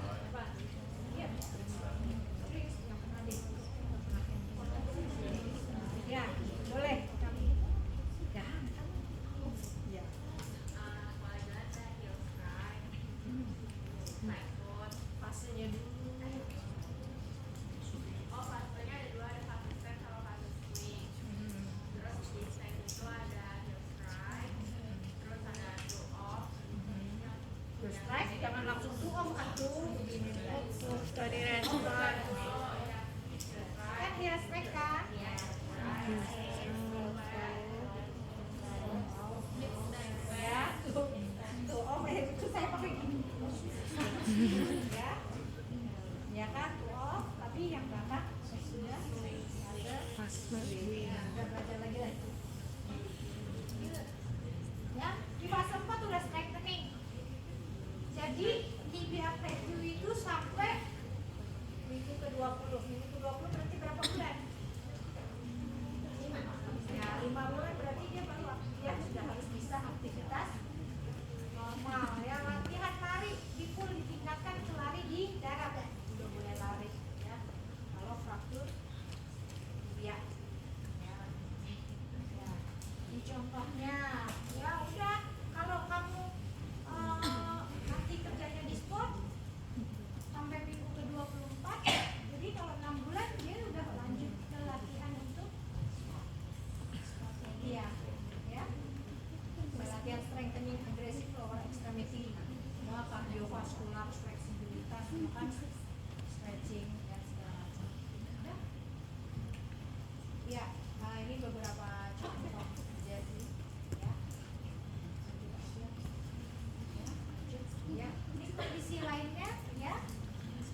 Apa? Iya. Yang pernah deh. Ya, Udah belajar lagi. Ya, di fase 4 udah strengthening. Jadi di pihak review itu sampai minggu ke-20. Minggu ke-20 berarti berapa bulan? Ya, 5 bulan berarti dia baru dia sudah harus bisa aktivitas normal. Ya, latihan lari di full ditingkatkan ke lari di darat ya. Udah boleh lari ya. Kalau fraktur ya. Ya. Ini contohnya. Ya udah, kalau kamu nanti kerjanya di sport sampai minggu ke-24, jadi kalau 6 bulan dia udah lanjut ke latihan untuk dia ya. Latihan strengthening aggressive lower extremity, cardiovascular, fleksibilitas, bahkan stretching dan segala macam. Udah. Ya, nah ini beberapa contoh jadi ya. Ya, ini kondisi lainnya ya.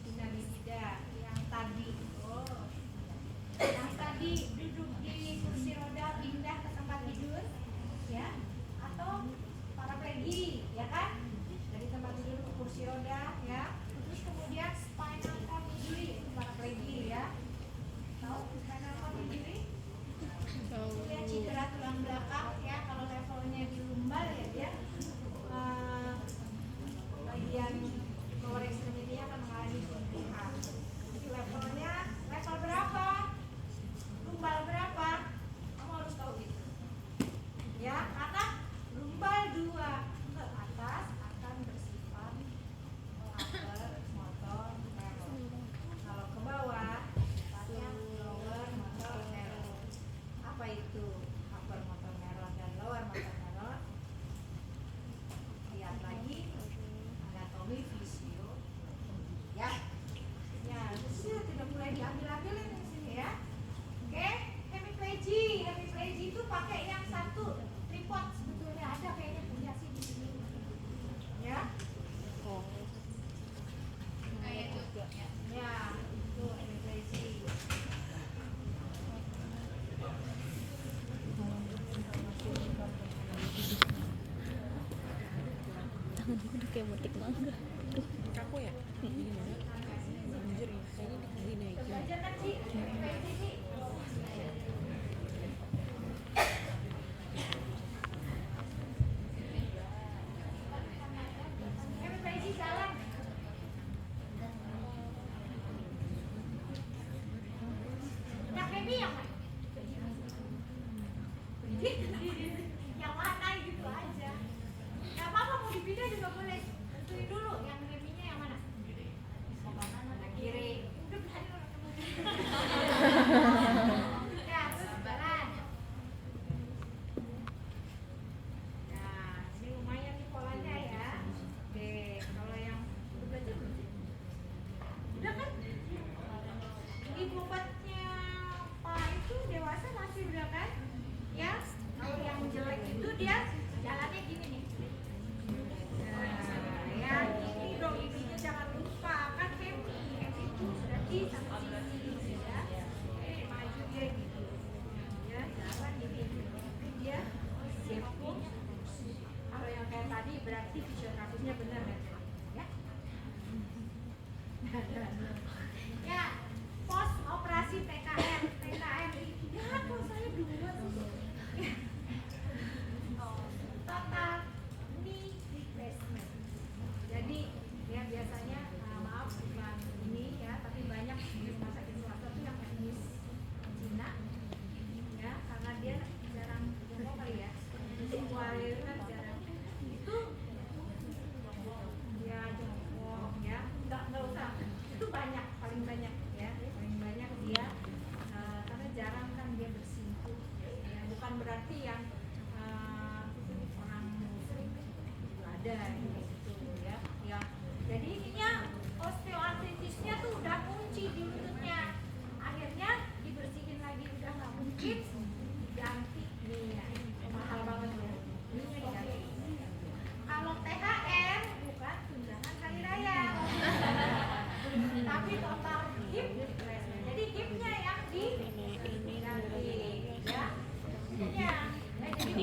Bida yang tadi. Oh. Yang tadi duduk di kursi roda pindah ke tempat tidur ya, atau paraplegi ya kan? Dari tempat tidur ke kursi roda ya. Terus kemudian spinal cord injury itu paraplegi ya. Tahu spinal cord injury? Dia cedera tulang belakang ya, kalau levelnya di lumbar ya dia bagian lower extremity akan mengalami kelumpuhan. Jadi levelnya level berapa? Lumbar berapa? Kamu harus tahu itu. Ya, karena lumbar 2 ke atas akan bersifat upper motor neuron. Kalau ke bawah sifatnya lower motor neuron. Apa itu upper motor neuron dan lower motor neuron? Lihat lagi anatomi fisio ya. Ya, itu tidak boleh diambil-ambilin di sini ya. Oke, hemiplegia itu pakai yang satu tripod, sebetulnya ada kayaknya punya sih di sini. Ya. Kayak juga ya. Ya, itu hemiplegia. Tangan aku udah kayak metik mangga. Kaku ya? Gimana? Anjir ya, kayaknya dinaikin. Belajar kan sih hemiplegia sih. Hemiplegia jalan. Nah, Hemi yang mana? Yang mana gitu aja. Gak apa-apa, mau dipindah juga boleh. Tentuin dulu yang Heminya yang mana. Mana kiri. Udah berani orang ya, terus jalan. Nah, ini lumayan nih polanya ya. Oke, kalau yang udah belajar belum? Udah kan? Ini bobotnya Pak itu dewasa masih udah kan? Ya, kalau yang jelek itu dia jalannya gini nih. Nah, ya ini dong ininya jangan lupa kan Hemi itu berarti sampai sini ya. Maju dia gitu. Ya, jalan gini. Tapi dia safety. Kalau yang kayak tadi berarti fisioterapisnya benar ya. Ya, pos operasi PKM. Ya, kok saya dua sih?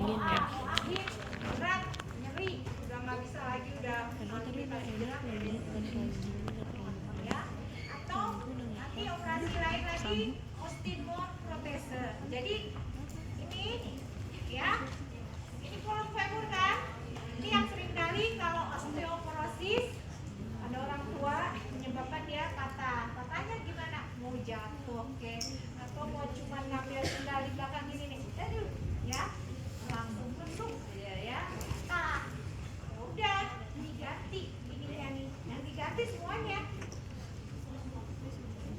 dingin ya. Sakit, berat, nyeri, udah nggak bisa lagi, udah Karena tadi udah enak lagi, bukan terlalu dingin, nggak terlalu panas. ya. Atau nanti operasi lain lagi, osteoporose. Jadi ini ya, ini kolom femur kan. Ini yang sering kali kalau osteoporosis ada orang tua menyebabkan dia patah. Patahnya gimana? Mau jatuh, oke, atau mau cuma ngambil sendal di belakang gini nih, aduh, ya, langsung menusuk, ya. Nah, udah diganti, ini ya nih, yang diganti semuanya.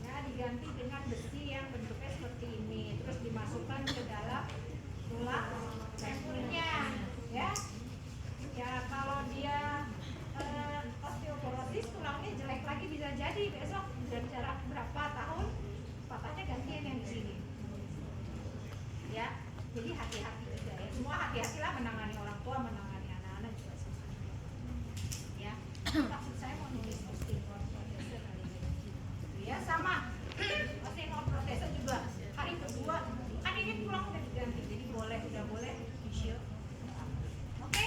Ya, diganti dengan besi yang bentuknya seperti ini, terus dimasukkan ke dalam tulang femurnya, ya. Ya, kalau dia osteoporosis tulangnya jelek lagi bisa jadi besok dan jarak berapa tahun patahnya gantian yang di sini. Ya, jadi hati-hati juga ya. Semua hati-hatilah menangani orang tua, menangani anak-anak juga susah. Ya, maksud saya mau nulis osteoporose kali ini. Ya, sama. Osteoporose juga hari kedua kan ini tulang udah diganti, jadi udah boleh fisio. Oke,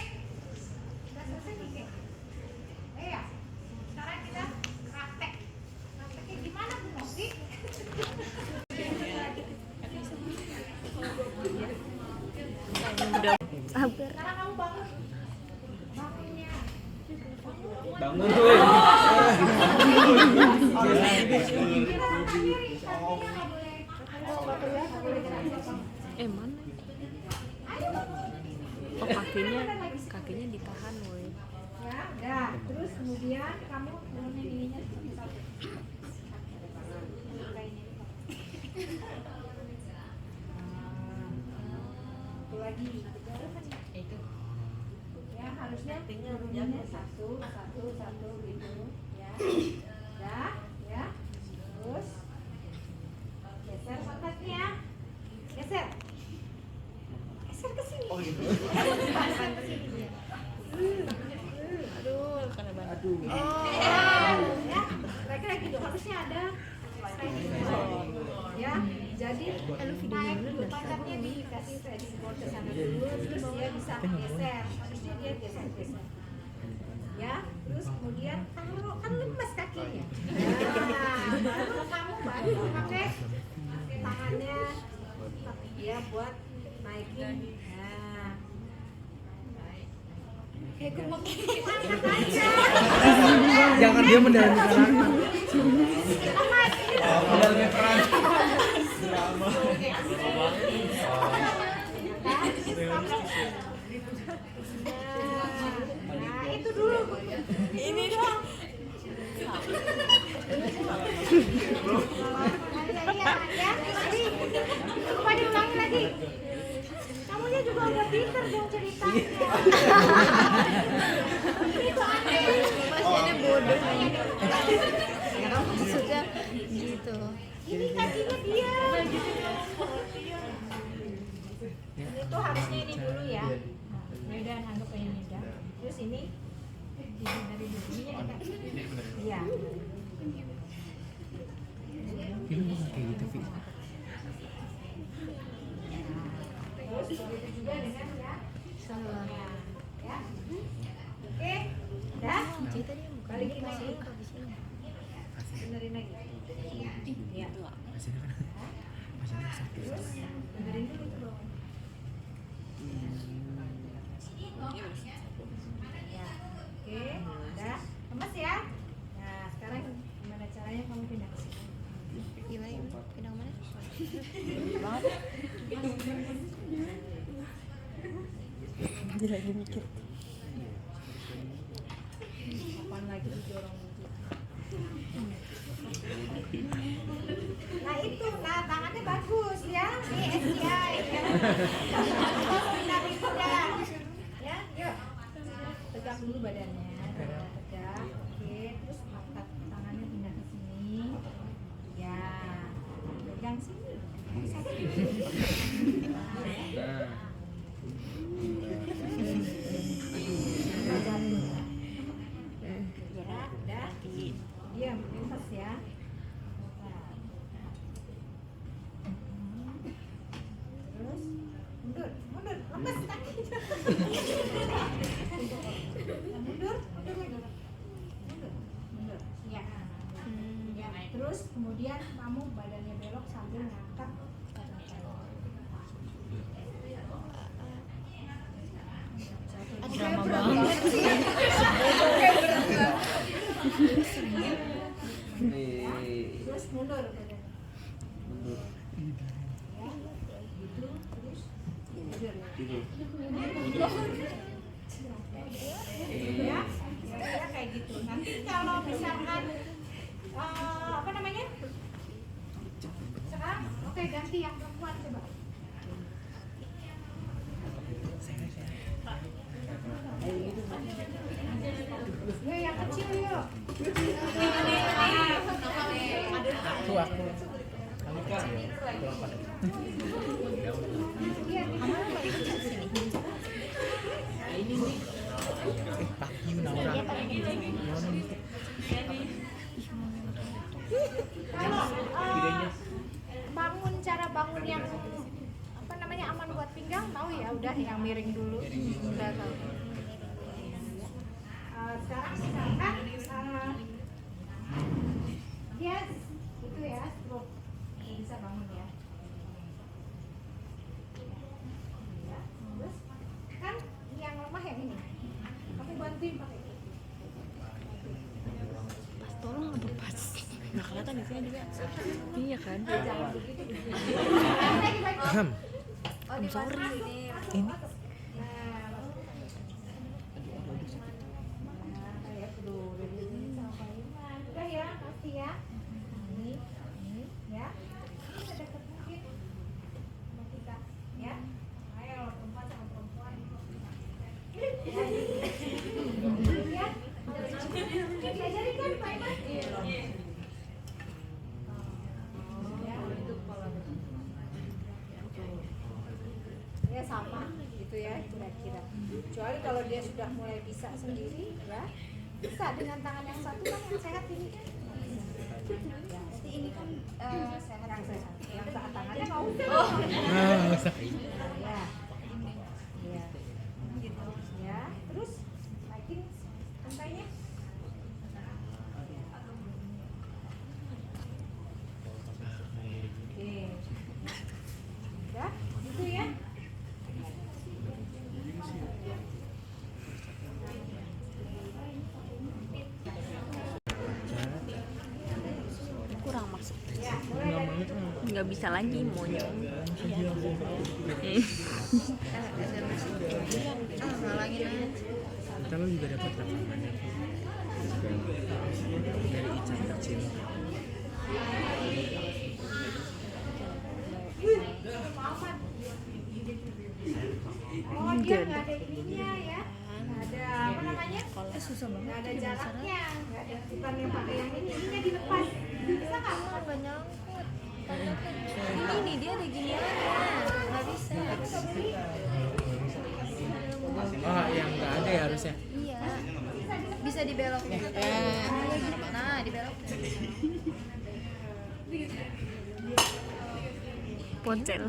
udah selesai nih Kek. Ya, sekarang kita praktek. Prakteknya gimana Bu Novi? Udah sabar. Sekarang kamu bangun. Bangunnya. Bangun tuh. Gerak kiri, kakinya nggak boleh. Nggak boleh gerak. Mana? Ayo bangun. Oh kakinya ditahan woy. Ya, udah. Terus kemudian kamu turunin ininya satu-satu. Satu lagi. Ya, harusnya turuninnya satu gitu. Ya. Udah, ya. Terus geser pantatnya. Geser. Geser ke sini. Oh gitu. Geser ke sini dia. Aduh, karena banget. Ya, kira-kira gitu harusnya ada ya, jadi naik dulu pantatnya dikasih stretching board ke sana dulu, terus dia bisa geser, harusnya dia geser-geser ya, terus kemudian kan lemes kakinya, baru kamu pakai tangannya ya buat naikin. Nah, kayak gue mau angkat aja. Jangan dia mendalami karakter. Lemas, ini Mendalami peran. Nah, itu dulu. Ini dong. Iya, ya. Tadi coba diulangi lagi. Kamunya juga udah pinter dong ceritanya. Itu aneh. Maksudnya bodoh. Maksudnya gitu. Ini kakinya dia. Ini tuh harusnya ini dulu ya. Nah, udah anggap ini udah. Terus ini dari dulu ini kan. Iya. Ini bukan kayak gitu, Vi. Terus begitu juga dengan ya. Salah. Ya. Oke. Dah. Cerita dia bukan Balikin lagi. habis ini. Benerin lagi. Iya. Masih sakit. Terus benerin dulu itu dong. Ya. Oke, udah. Lemas ya? Nah, sekarang gimana caranya kamu pindah ke sini? Gimana? Pindah mana? Dia lagi mikir. Kapan lagi didorong gitu? Nah itu, nah tangannya bagus ya. Ini SCI ya. Pindah-pindah. Ya, yuk. Tegak dulu badannya. Tegak. Oke, terus angkat tangannya pindah ke sini. Ya. Pegang sini. Ya, udah. Diam, lepas ya. Terus mundur, lepas kaki. kamu badannya belok sambil ngangkat tangan kanan. Drama banget sih. Terus mundur badannya. Mundur. Ya. Gitu, terus mundur ya. Gitu. Ya, ya kayak gitu. Nanti kalau misalkan apa namanya? Sekarang oke ganti yang perempuan coba. Ya yang kecil yuk. Aku. Kamu kecil. Iya, Pagi Naura. kalau bangun cara bangun yang apa namanya aman buat pinggang tahu ya, udah yang miring dulu udah tahu. Sekarang misalkan yes itu ya stroke bisa bangun ya. Ya, terus kan yang lemah yang ini kamu bantuin pakai itu. Pas tolong apa pas? Nggak kelihatan di sini juga. Iya kan? Jangan begitu. Oh, di sorry ini. Ini udah ya, pasti ya. Ini ya. Kita deket mungkin sama kita, ya. Ayo perempuan sama perempuan. Ya. Diajarin kan Pak Iman? Iya. Ya sama gitu ya kira-kira. Kecuali kalau dia sudah mulai bisa sendiri ya. Bisa dengan tangan yang satu kan yang sehat ini kan. Ya, jadi ini kan sehat yang sehat. Yang saat tangannya nggak usah. nggak usah. Ya. Ya. Ya, terus naikin lantainya. Oke. Udah, gitu ya. Kurang maksudnya. Ya, mulai dari Nggak bisa lagi monyong. Kita lo juga dapat rekamannya. Dari Ican kecil. Oh, dia nggak ada ininya ya, nggak ada apa namanya? Susah banget. Nggak ada jaraknya, nggak ada bukan yang pakai yang ininya dilepas. Bisa nggak? Nggak nyangkut. Ini nih dia ada giniannya. Nggak bisa. Oh, yang nggak ada ya harusnya. Iya. Bisa dibelok juga. Nah, dibelok. Ponsel.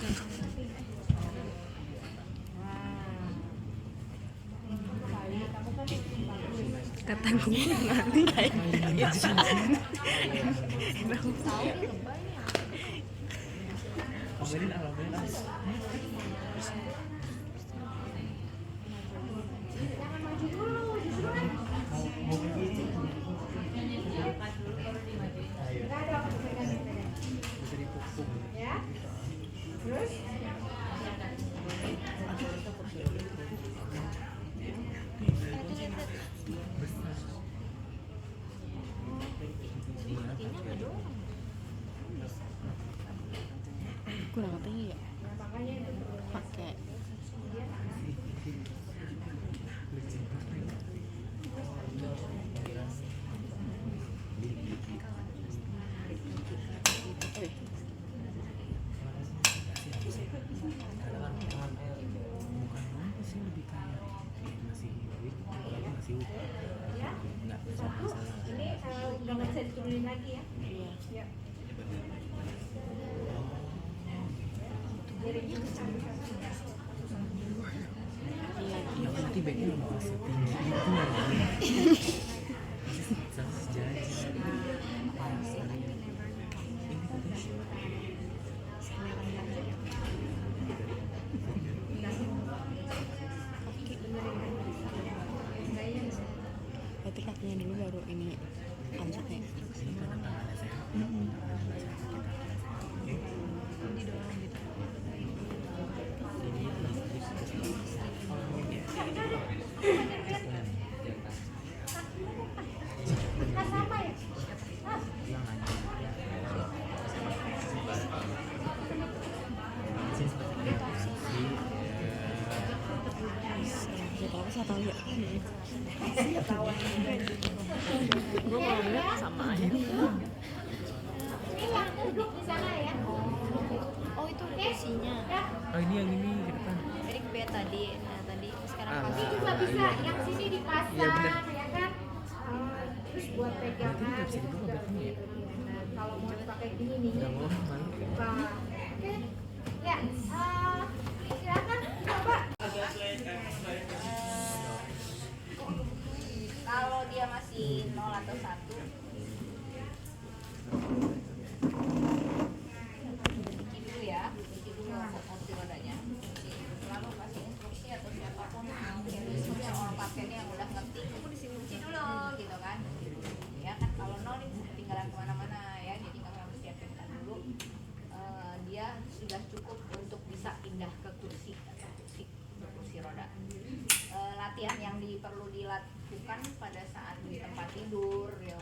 Kata gue nanti kayak Omelin alhamdulillah. Jangan maju dulu, justru kan. Nggak ada apa pegang. Bisa dipupuk. Ya. Terus? kurang apa ya? Nah, makanya itu perlu. Pakai Ya. Satu. Ini udah nggak bisa diturunin lagi ya. Ya. Ya nanti baiknya mau setinggi itu nanti. Sejajar. susah tau ya. Gue mau ngeliat sama aja. Ini yang duduk di sana ya. Oh itu kursinya. Oh ini yang ini ke depan. Tadi ke tadi, nah tadi sekarang Ah. Ini juga bisa yang sini dipasang, Iya, bener. ya kan? Terus buat pegangan. Itu nggak bisa dibuka juga belakangnya ya? begitu. Nah, kalau mau dipakai gini nih. Nggak mau malu. Oke. Ya, silakan coba. Kalau dia masih 0 atau 1, kunci dulu ya, kunci dulu kursi rodanya. Lalu kasih instruksi atau siapapun yang instruksi orang pakainya yang udah ngerti, aku di sini kunci dulu gitu kan. Ya kan kalau 0 ini bisa ketinggalan kemana-mana ya, jadi kamu harus siapin dulu. Dia sudah cukup untuk bisa pindah ke kursi roda. Latihan yang perlu dilakukan pada saat di tempat tidur ya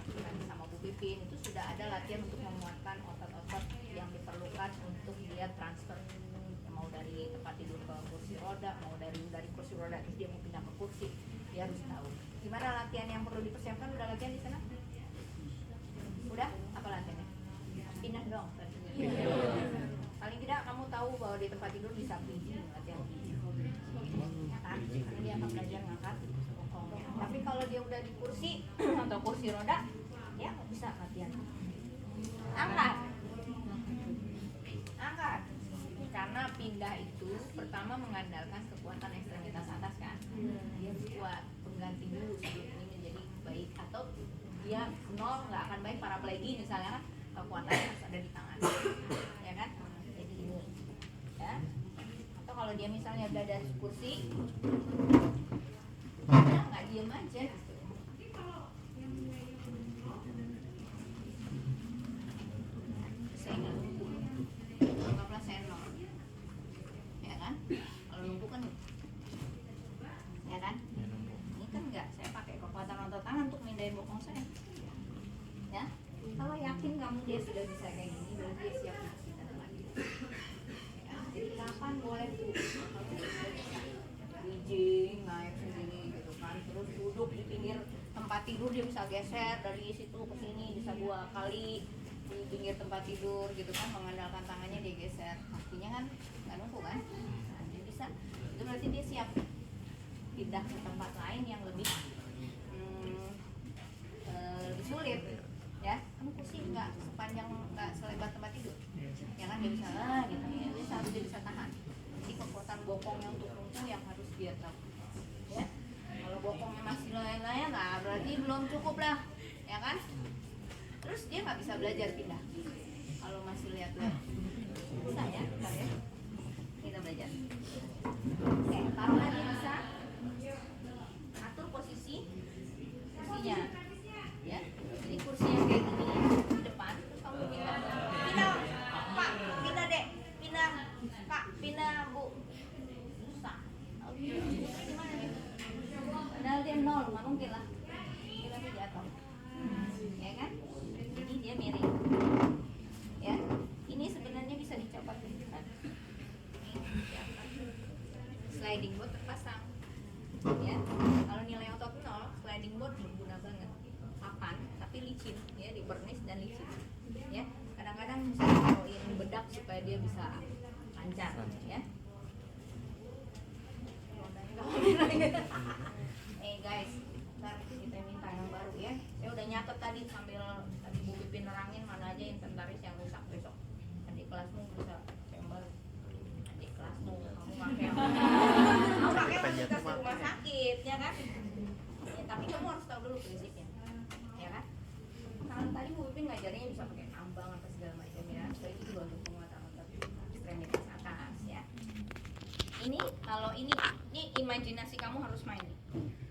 sama Bu Pipin itu sudah ada latihan untuk menguatkan otot-otot yang diperlukan untuk dia transfer mau dari tempat tidur ke kursi roda, mau dari kursi roda terus dia mau pindah ke kursi, dia harus tahu gimana latihan yang perlu dipersiapkan. Udah latihan di sana? Udah? Apa latihannya? Pindah dong tadi. Paling tidak kamu tahu bahwa di tempat tidur bisa bridging latihan ya kan? Karena dia akan belajar ngangkat bokongnya. Tapi kalau dia udah di kursi atau kursi roda, ya nggak bisa latihan. Angkat, angkat. Karena pindah itu pertama mengandalkan kekuatan ekstremitas atas kan. Dia harus kuat, pengganti dulu sebelum ini menjadi baik. Atau dia 0 nggak akan baik paraplegi misalnya kan, kekuatannya harus ada di tangan, ya kan? Jadi ini, ya. Atau kalau dia misalnya udah ada kursi, dia nggak diem aja. Saya nggak lumpuh, anggaplah saya 0, ya kan? Kalau lumpuh kan, ya kan? Ini kan nggak, saya pakai kekuatan otot tangan untuk mindahin bokong saya, ya. Kalau yakin kamu dia sudah bisa kayak gini, berarti dia siap kita lagi. Ya, jadi kapan boleh tuh kalau dia sudah bisa bridging naik sendiri gitu kan, terus duduk di pinggir tempat tidur dia bisa geser dari situ ke sini bisa 2 kali di pinggir tempat tidur gitu kan, mengandalkan tangannya dia geser, pastinya kan nggak nunggu kan, nah, dia bisa, itu berarti dia siap pindah ke tempat lain yang lebih lebih sulit ya. Kamu kursi nggak sepanjang, nggak selebar tempat tidur ya kan, dia bisa gitu ya, dia bisa tahan. Jadi kekuatan bokongnya untuk lumpuh yang harus dia tahu ya. Kalau bokongnya masih lain-lain, nah berarti belum cukup lah ya kan. Terus dia nggak bisa belajar pindah kalau masih lihat-lihat. Bisa ya, bentar ya kita belajar. Oke, taruh lagi bisa atur kursinya ya. Jadi kursi yang kayak gini di depan, terus kamu pindah Pak, pindah dek, pindah Kak, pindah Bu. Susah. Gimana nih? Padahal dia 0, nggak mungkin lah. Dia pasti jatuh, ya kan? Ini dia miring, ya. Ini sebenarnya bisa dicopot kan? Ini sliding board terpasang, ya. Kalau nilai otot 0, sliding board berguna banget. Papan, tapi licin, ya, di pernis dan licin, ya. Kadang-kadang bisa taruhin bedak supaya dia bisa lancar, ya. Guys, ntar kita minta yang baru ya. Saya udah nyatet tadi sambil tadi Bu Pipin nerangin mana aja inventaris yang rusak besok. Adik kelasmu bisa chamber. Adik kelasmu kamu pakai kamu pakai fasilitas di rumah sakit, ya kan? Ya, tapi kamu harus tahu dulu prinsipnya, ya kan? Kalau tadi Bu Pipin ngajarnya bisa pakai ambang apa segala macam ya. So itu juga untuk penguatan otot ekstremitas atas ya. Ini kalau ini imajinasi kamu harus main nih.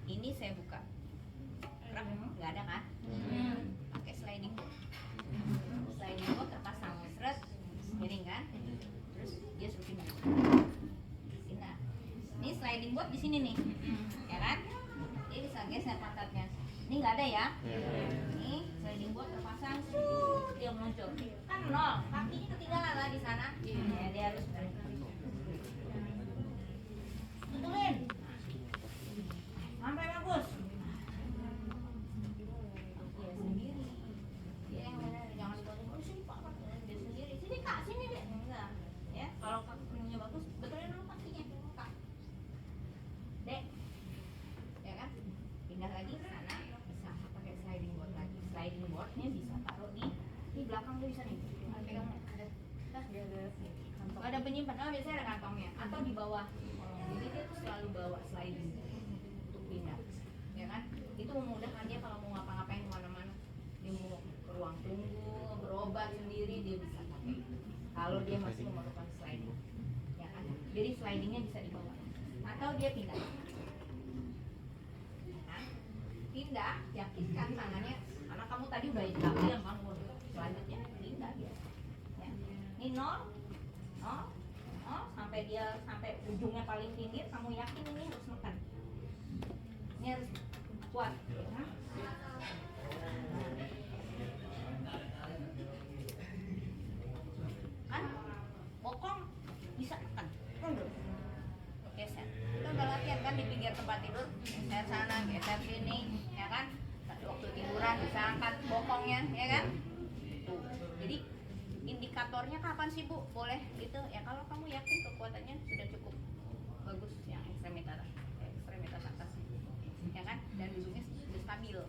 Ini saya buka, nggak ada kan? Pakai sliding board. Sliding board terpasang, seret, miring kan? Terus dia suruh pindah. Pindah. Ini sliding board di sini nih, ya kan? Dia bisa geser pantatnya. Ini nggak ada ya? Ini sliding board terpasang, dia meluncur. Kan 0, kakinya ketinggalan lah di sana. Ya, dia harus betulin. ada penyimpanan, biasanya ada kantongnya atau di bawah kolong. Jadi dia tuh selalu bawa sliding untuk pindah, ya kan? Itu memudahkan dia kalau mau ngapa-ngapain kemana-mana. Dia mau ke ruang tunggu, berobat sendiri dia bisa pakai. Kalau dia masih memerlukan sliding, ya kan? Jadi slidingnya bisa dibawa. Atau dia pindah. Nah, pindah, yakinkan tangannya, karena kamu tadi udah bilang kamu selanjutnya pindah dia. Ya. Ini nol sampai ujungnya paling pinggir, kamu yakin ini harus makan. Ini harus kuat. Ya. Kan bokong bisa makan. Geser. Kita udah latihan kan di pinggir tempat tidur, geser sana, geser sini, ya kan? Waktu tiduran bisa angkat bokongnya, ya kan? Tuh. Jadi indikatornya kapan sih Bu boleh gitu ya, kalau kamu yakin kekuatannya sudah cukup bagus yang ekstremitas atas, ya kan, dan duduknya sudah stabil,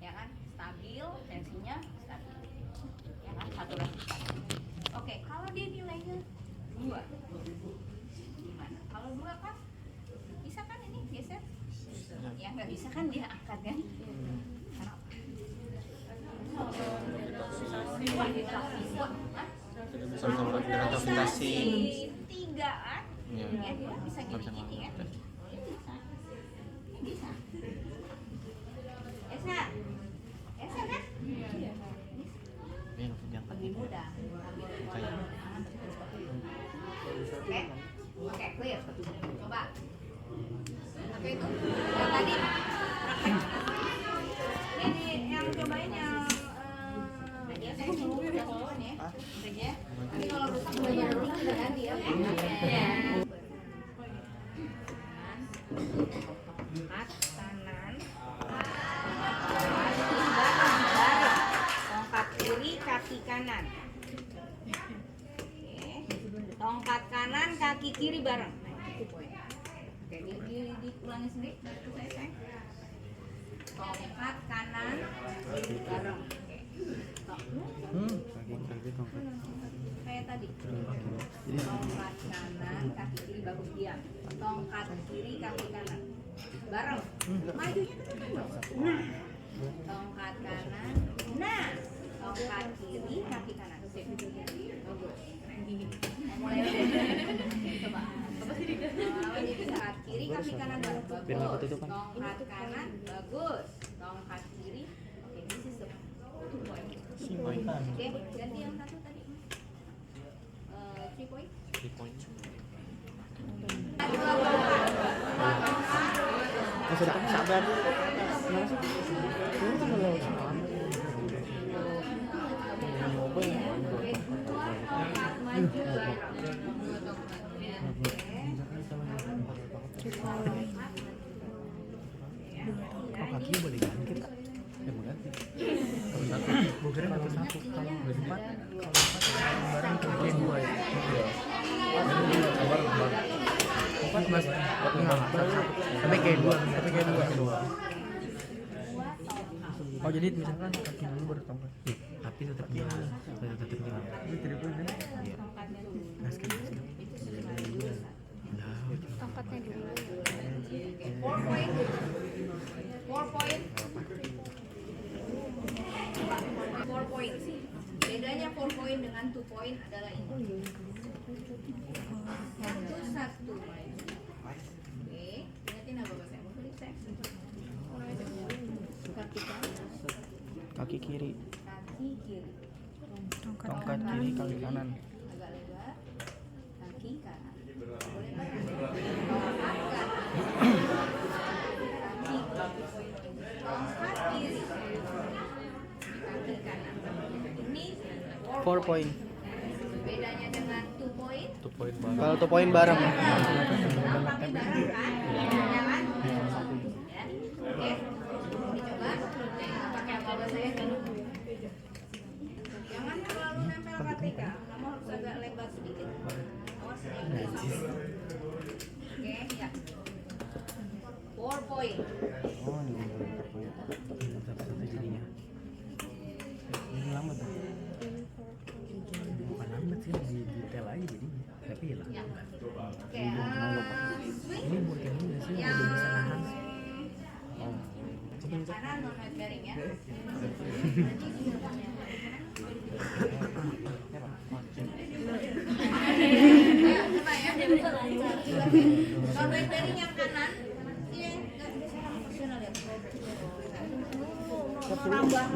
ya kan, stabil, tensinya stabil, ya kan, saturasi stabil. Oke, kalau dia nilainya 2 gimana? Kalau 2 kan bisa kan ini geser, ya nggak bisa kan dia angkat kan, karena wah, Tidak bisa beradaptasi. 3 kan? Iya. Ya, dia bisa gini-gini kan? Bisa. Ini bisa. Eser. Eser kan? Iya. Ini diangkat Lebih mudah. Ambil Kayak. Oke? Oke, clear. Coba. Oke, itu yang tadi praktek. Ini yang cobain yang dia saya dulu udah duluan ya. Saja. Tapi kalau rusak banyak nanti kita ganti ya. Angkat kanan. Tongkat kiri, kaki kanan. Oke. Tongkat kanan, kaki kiri bareng. Oke, diulangi sendiri. Bantu saya, sayang. Tongkat kanan, kiri bareng. Oke. Kayak tadi. Tongkat kanan, kaki kiri bagus diam. Tongkat kiri, kaki kanan. Bareng. Majunya ke depan dong. Nah. Tongkat kanan. Nah. Tongkat kiri, kaki kanan. Sip. Bagus. Mulai deh. Coba. Jadi tongkat kiri, kaki kanan bareng. Bagus. Tongkat kanan, bagus. Tongkat kiri. Oke, this is the 2 point. Oke, ganti yang satu tadi. 3 point. 3 point. Sabar. Oh, kaki boleh ganti Kak? Ya mau ganti. Kalau satu, bukan satu. Kalau berempat, barang kaki 2 ya. Empat mas, sampai kayak 2. Oh jadi misalkan kaki dulu baru tongkat. Tapi tetap jalan. Ini 3 point kan? Iya. Gaskan. Tongkatnya dulu. 4 point. 4 point. Bedanya 4 point dengan 2 point adalah ini. Satu. Oke, ingatin apa bahasa yang mau saya? Kaki kiri. Kaki kiri. Tongkat kiri, kaki kanan. Agak lebar. Kaki kanan. Boleh bareng. Tongkat kanan. Kaki tongkat kiri. Kaki kanan. Ini 4 point. bedanya dengan 2 point. 2 point barang. Kalau 2 point bareng. Pakai bareng kan? Ya kan? Ya. Oke. Dicoba. Pakai apa saya dulu. Jangan terlalu nempel KTK. Kamu harus agak lebar sedikit. Awas ya. Oke, ya. 4 point. Oh, ini 4 point. Satu jadinya. Ini lama tuh. Bukan lambat sih, lebih detail aja jadinya. non weight bearing ya. Ayo, coba ya. Non weight bearing yang kanan. Iya, nggak bisa proporsional ya. Merambah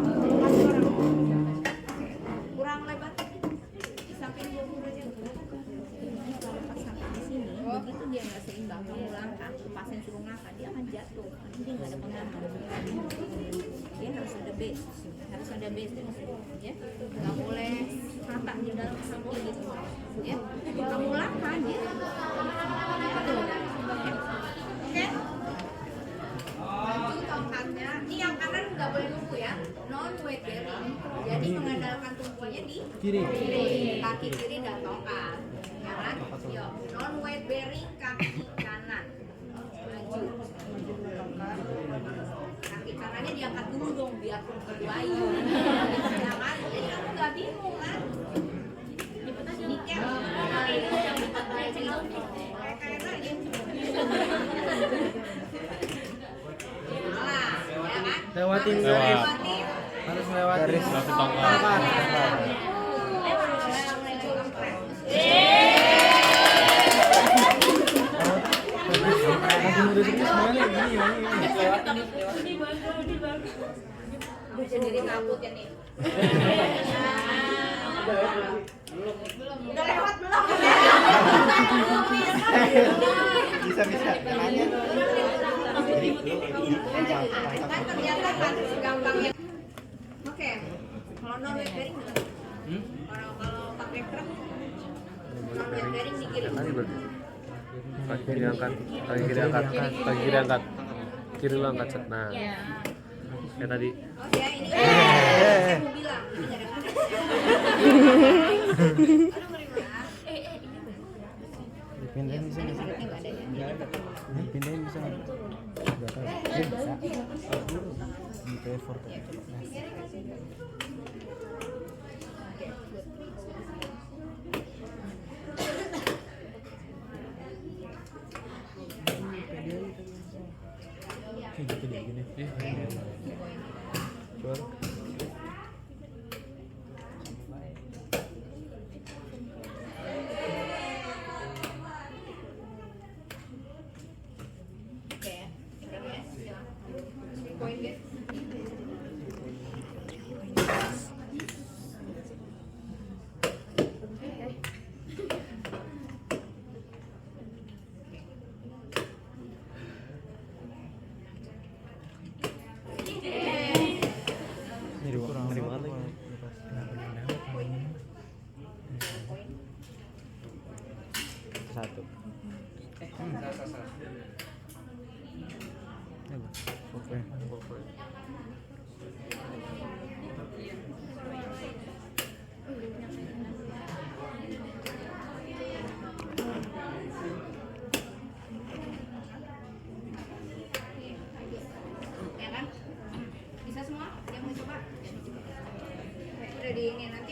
kurang lebar. Di samping dulu aja. Kalau pas sampai di sini, begitu dia nggak seimbang, kamu langkah, pasien suruh ngangkat, dia akan jatuh. Nanti dia nggak ada pengaman. Dia harus ada base, ya. Nggak boleh rata di dalam samping gitu, ya. Kamu langkah, dia. Betul. Oke. Maju tongkatnya. Ini yang kanan nggak boleh nunggu ya. Non weight bearing. Jadi mengandalkan tumpuannya di Kiri. kaki kiri dan tongkat. Ya kan? Yuk, non weight bearing kaki kanan. Maju. Kaki kanannya diangkat dulu dong biar berlayu. Ya kan? Jadi kamu nggak bingung kan? Nikel. Kayak aja. Salah, ya kan? Lewatin Harus garis. lewatin Harus lewat garis. tongkat. Lagi udah semuanya gini. Gue sendiri takut ya nih. Udah lewat belum? Bisa. Kan ternyata kan gampangnya. Oke, kalau non weight bearing gimana? Kalau pakai truk non weight bearing di kiri. Kaki kiri angkat, kaki kiri angkat, kaki kiri angkat, kiri lu angkat set. Nah, kayak tadi. Oh ya ini saya mau bilang ini nggak ada koneksi. Aduh ngeri banget. Dipindahin bisa nggak sih? Nggak ada ya. Dipindahin bisa nggak? Nggak tahu. Bisa. Di telepon tuh. Kayak gitu deh gini. Coba. Oke ya. Poin gitu. Ngeri banget lagi. Satu. Oke. Ya kan? Bisa semua? Yang mau coba? Udah di ini nanti